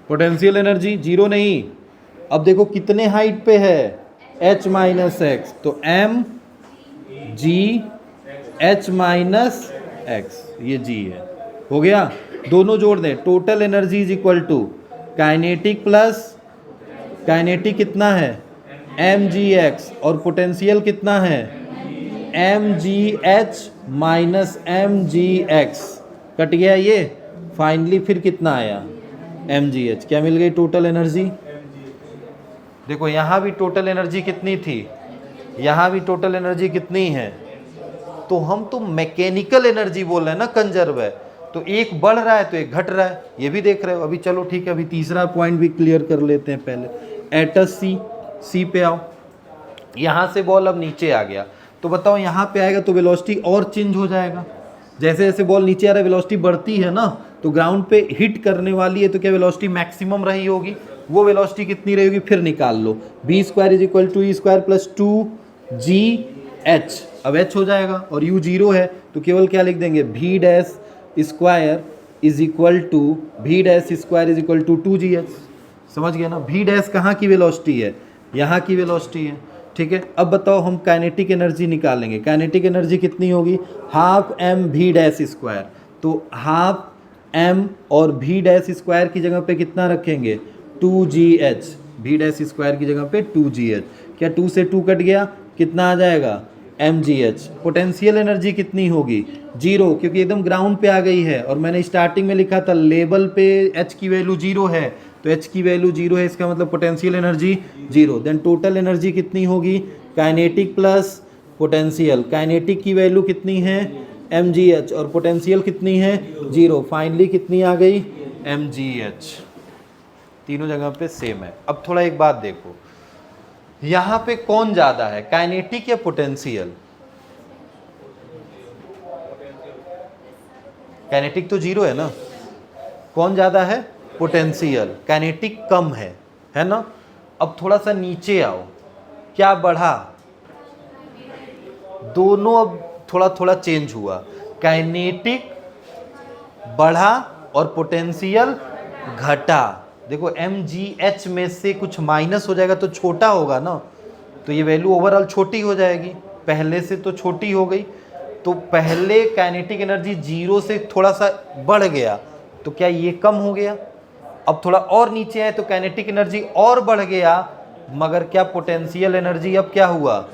पोटेंशियल एनर्जी जीरो नहीं, अब देखो कितने हाइट पे है, h माइनस एक्स, तो m g h minus X, ये g है, हो गया। दोनों जोड़ दें, total energy is equal to kinetic plus, kinetic कितना है mgx, और पोटेंशियल कितना है mgh माइनस mgx, कट गया ये, फाइनली फिर कितना आया mgh, क्या मिल गई टोटल एनर्जी। देखो यहाँ भी टोटल एनर्जी कितनी थी, यहाँ भी टोटल एनर्जी कितनी है, तो हम तो मैकेनिकल एनर्जी बोल रहे हैं ना, कंजर्व है, तो एक बढ़ रहा है तो एक घट रहा है, ये भी देख रहे हो। अभी चलो ठीक है, अभी तीसरा पॉइंट भी क्लियर कर लेते हैं पहले। एट अ सी पे आओ, यहाँ से बॉल अब नीचे आ गया, तो बताओ यहाँ पे आएगा तो वेलोसिटी और चेंज हो जाएगा, जैसे जैसे बॉल नीचे आ रहा है वेलोसिटी बढ़ती है ना, तो ग्राउंड पे हिट करने वाली है तो क्या वेलोसिटी मैक्सिमम रही होगी, वो वेलोसिटी कितनी रहेगी फिर निकाल लो, B square is equal to E square plus 2gh, अब h हो जाएगा और u 0 है तो केवल क्या लिख देंगे, v dash square is equal to v dash square is equal to 2gh, समझ गए ना। v डैश कहाँ की वेलोसिटी है, यहाँ की वेलोसिटी है, ठीक है। अब बताओ हम काइनेटिक एनर्जी निकालेंगे, काइनेटिक एनर्जी कितनी होगी, half m v dash square, तो हाफ m और v डैश स्क्वायर की जगह पे कितना रखेंगे 2gh, v डैश स्क्वायर की जगह पे 2gh, क्या 2 से 2 कट गया, कितना आ जाएगा mgh। पोटेंशियल एनर्जी कितनी होगी, जीरो, क्योंकि एकदम ग्राउंड पे आ गई है, और मैंने स्टार्टिंग में लिखा था लेवल पे h की वैल्यू जीरो है, तो h की वैल्यू जीरो है, इसका मतलब potential energy zero. Then total energy कितनी होगी, काइनेटिक प्लस पोटेंशियल, काइनेटिक की वैल्यू कितनी है mgh और पोटेंशियल कितनी है जीरो, फाइनली कितनी आ गई mgh, तीनों जगह पे सेम है। अब थोड़ा एक बात देखो, यहाँ पे कौन ज़्यादा है, काइनेटिक या पोटेंशियल, काइनेटिक तो जीरो है ना, कौन ज़्यादा है पोटेंशियल, काइनेटिक कम है ना। अब थोड़ा सा नीचे आओ, क्या बढ़ा, दोनों अब थोड़ा थोड़ा चेंज हुआ, काइनेटिक बढ़ा और पोटेंशियल घटा। देखो mgh में से कुछ माइनस हो जाएगा तो छोटा होगा ना, तो ये वैल्यू ओवरऑल छोटी हो जाएगी, पहले से तो छोटी हो गई, तो पहले काइनेटिक एनर्जी जीरो से थोड़ा सा बढ़ गया तो क्या ये कम हो गया, अब थोड़ा और नीचे आए तो काइनेटिक एनर्जी और बढ़ गया, मगर क्या पोटेंशियल एनर्जी अब क्या हुआ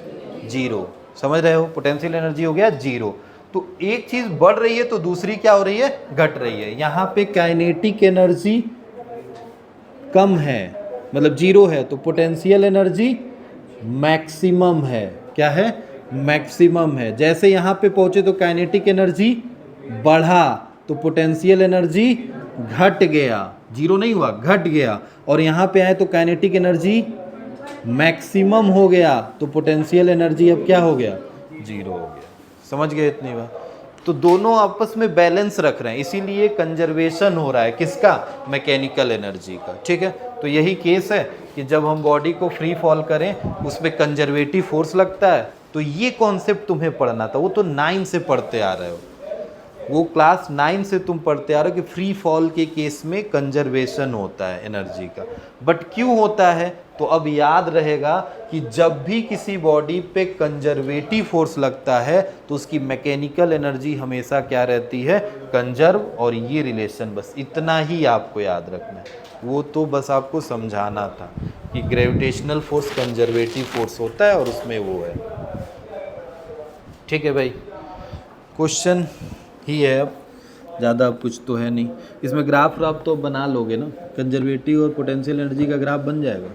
जीरो, समझ रहे हो, पोटेंशियल एनर्जी हो गया जीरो। तो एक चीज़ बढ़ रही है तो दूसरी क्या हो रही है, घट रही है। यहाँ पे काइनेटिक एनर्जी कम है, मतलब जीरो है, तो पोटेंशियल एनर्जी मैक्सिमम है, क्या है मैक्सिमम है। जैसे यहाँ पे पहुँचे तो काइनेटिक एनर्जी बढ़ा तो पोटेंशियल एनर्जी घट गया, जीरो नहीं हुआ, घट गया, और यहाँ पे आए तो काइनेटिक एनर्जी मैक्सिमम हो गया तो पोटेंशियल एनर्जी अब क्या हो गया, जीरो हो गया। समझ गए इतनी बात, तो दोनों आपस में बैलेंस रख रहे हैं, इसीलिए कंजर्वेशन हो रहा है किसका, मैकेनिकल एनर्जी का, ठीक है। तो यही केस है कि जब हम बॉडी को फ्री फॉल करें उसमें कंजर्वेटिव फोर्स लगता है, तो ये कॉन्सेप्ट तुम्हें पढ़ना था, वो तो 9 से पढ़ते आ रहे हो, वो क्लास 9 से तुम पढ़ते आ रहे हो कि फ्री फॉल के केस में कंजर्वेशन होता है एनर्जी का। बट क्यों होता है? तो अब याद रहेगा कि जब भी किसी बॉडी पे कंजर्वेटिव फोर्स लगता है तो उसकी मैकेनिकल एनर्जी हमेशा क्या रहती है? कंजर्व। और ये रिलेशन बस इतना ही आपको याद रखना है, वो तो बस आपको समझाना था कि ग्रेविटेशनल फोर्स कंजर्वेटिव फोर्स होता है और उसमें वो है। ठीक है भाई, क्वेश्चन ही है, अब ज़्यादा कुछ तो है नहीं इसमें। ग्राफ व्राफ तो बना लोगे ना, कंजर्वेटिव और पोटेंशियल एनर्जी का ग्राफ बन जाएगा।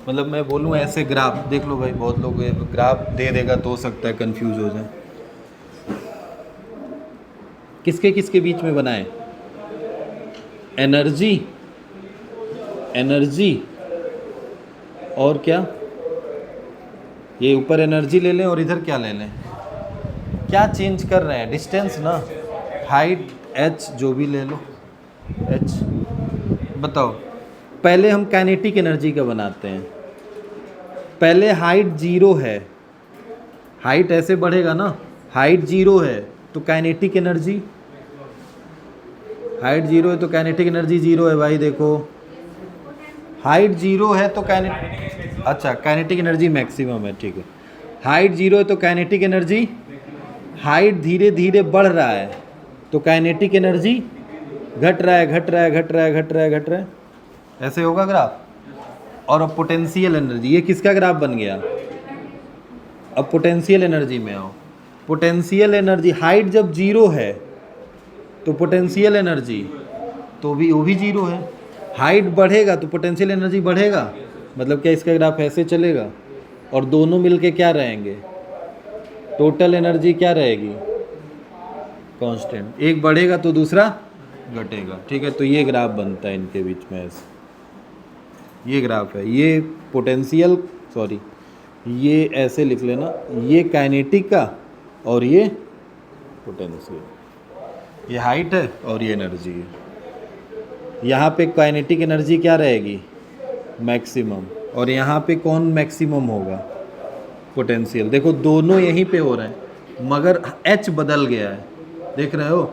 मतलब मैं बोलूँ ऐसे ग्राफ देख लो भाई, बहुत लोग ग्राफ दे देगा तो हो सकता है कंफ्यूज हो जाए। किसके किसके बीच में बनाए? एनर्जी, एनर्जी और क्या? ये ऊपर एनर्जी ले लें और इधर क्या ले लें? क्या चेंज कर रहे हैं? डिस्टेंस ना, हाइट h जो भी ले लो h। बताओ, पहले हम काइनेटिक एनर्जी का बनाते हैं। पहले हाइट 0 है, हाइट ऐसे बढ़ेगा ना, हाइट 0 है तो काइनेटिक एनर्जी, हाइट 0 है तो काइनेटिक एनर्जी 0 है भाई। देखो हाइट 0 है तो काइनेटिक, अच्छा काइनेटिक एनर्जी मैक्सिमम है, ठीक है। हाइट 0 है तो काइनेटिक एनर्जी, हाइट धीरे धीरे बढ़ रहा है तो काइनेटिक एनर्जी घट रहा है, घट रहा है, घट रहा है, घट रहा है, घट रहा है, ऐसे होगा ग्राफ। और अब पोटेंशियल एनर्जी, ये किसका ग्राफ बन गया? अब पोटेंशियल एनर्जी में आओ। पोटेंशियल एनर्जी, हाइट जब 0 है तो पोटेंशियल एनर्जी तो भी वो भी 0 है। हाइट बढ़ेगा तो पोटेंशियल एनर्जी बढ़ेगा, मतलब क्या इसका ग्राफ ऐसे चलेगा? और दोनों मिलके क्या रहेंगे? टोटल एनर्जी क्या रहेगी? कांस्टेंट। एक बढ़ेगा तो दूसरा घटेगा, ठीक है। तो ये ग्राफ बनता है इनके बीच में ऐसे, ये ग्राफ है। ये पोटेंशियल, सॉरी ये ऐसे लिख लेना, ये काइनेटिक का और ये पोटेंशियल, ये हाइट है और ये एनर्जी है। यहाँ पे काइनेटिक एनर्जी क्या रहेगी? मैक्सिमम। और यहाँ पे कौन मैक्सिमम होगा? पोटेंशियल। देखो दोनों यहीं पे हो रहे हैं मगर h बदल गया है, देख रहे हो?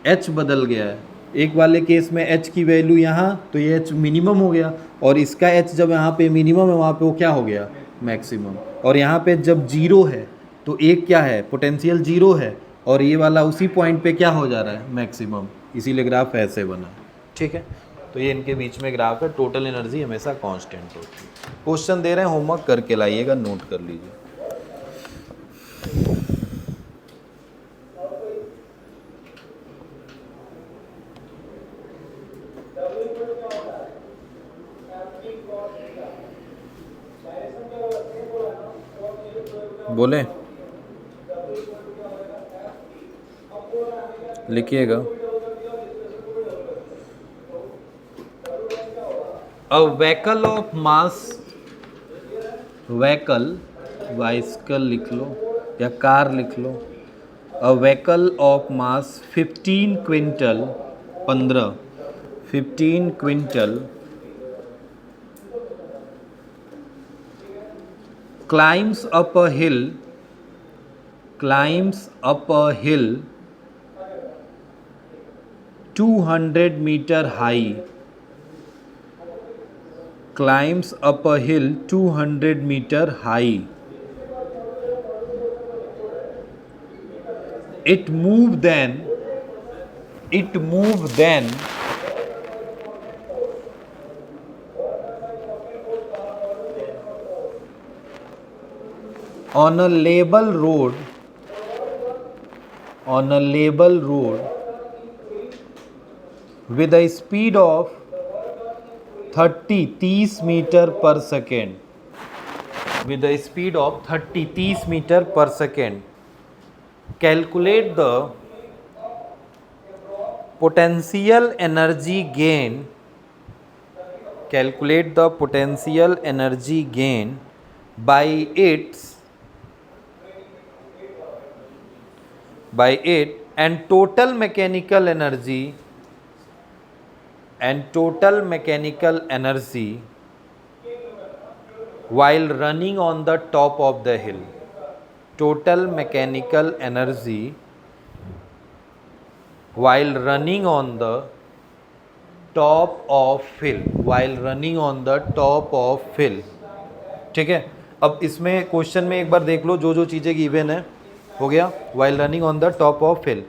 h बदल गया है। एक वाले केस में h की वैल्यू यहाँ, तो ये h मिनिमम हो गया, और इसका h जब यहाँ पे मिनिमम है वहाँ पे वो क्या हो गया? मैक्सिमम। और यहाँ पे जब 0 है तो एक क्या है? पोटेंशियल 0 है, और ये वाला उसी पॉइंट पे क्या हो जा रहा है? मैक्सिमम। इसीलिए ग्राफ ऐसे बना, ठीक है। तो ये इनके बीच में ग्राफ है। टोटल एनर्जी हमेशा कांस्टेंट होती है। क्वेश्चन दे रहे हैं, होमवर्क करके लाइएगा, नोट कर लीजिए। बोले लिखिएगा। A vehicle of mass, vehicle bicycle लिख लो या कार लिख लो। A vehicle of mass 15 quintal, 15 quintal climbs up a hill, climbs up a hill 200 meter high, climbs up a hill 200 meter high. It moved then on a level road, on a level road with a speed of 30 meter per second, with a speed of 30 meter per second. Calculate the potential energy gain, calculate the potential energy gain by it and total mechanical energy, and total mechanical energy while running on the top of the hill. Total mechanical energy while running on the top of hill, while running on the top of hill, ठीक है। अब इसमें question में एक बार देख लो जो जो चीज़ें गिवन है, हो गया while running on the top of hill।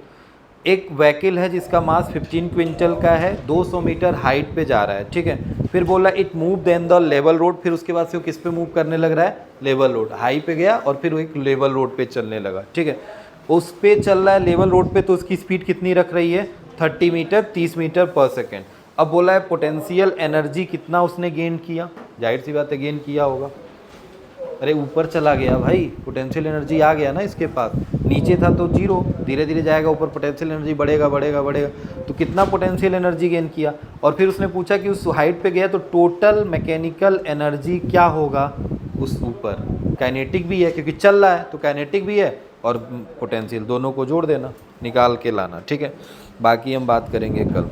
एक व्हीकल है जिसका मास 15 क्विंटल का है, 200 मीटर हाइट पे जा रहा है, ठीक है। फिर बोला it move then the level road, फिर उसके बाद से वो किस पे मूव करने लग रहा है, लेवल रोड, हाई पे गया और फिर वो एक लेवल रोड पे चलने लगा, ठीक है। उस पे चल रहा है लेवल रोड पे, तो उसकी स्पीड कितनी रख रही है, 30 मीटर 30 मीटर पर सेकेंड। अब बोला है पोटेंशियल एनर्जी कितना उसने गेन किया, जाहिर सी बात है गेन किया होगा, अरे ऊपर चला गया भाई, पोटेंशियल एनर्जी आ गया ना इसके पास, नीचे था तो जीरो, धीरे धीरे जाएगा ऊपर, पोटेंशियल एनर्जी बढ़ेगा बढ़ेगा बढ़ेगा, तो कितना पोटेंशियल एनर्जी गेन किया। और फिर उसने पूछा कि उस हाइट पे गया तो टोटल मैकेनिकल एनर्जी क्या होगा उस ऊपर, काइनेटिक भी है क्योंकि चल रहा है, तो काइनेटिक भी है और पोटेंशियल, दोनों को जोड़ देना, निकाल के लाना, ठीक है। बाकी हम बात करेंगे कल।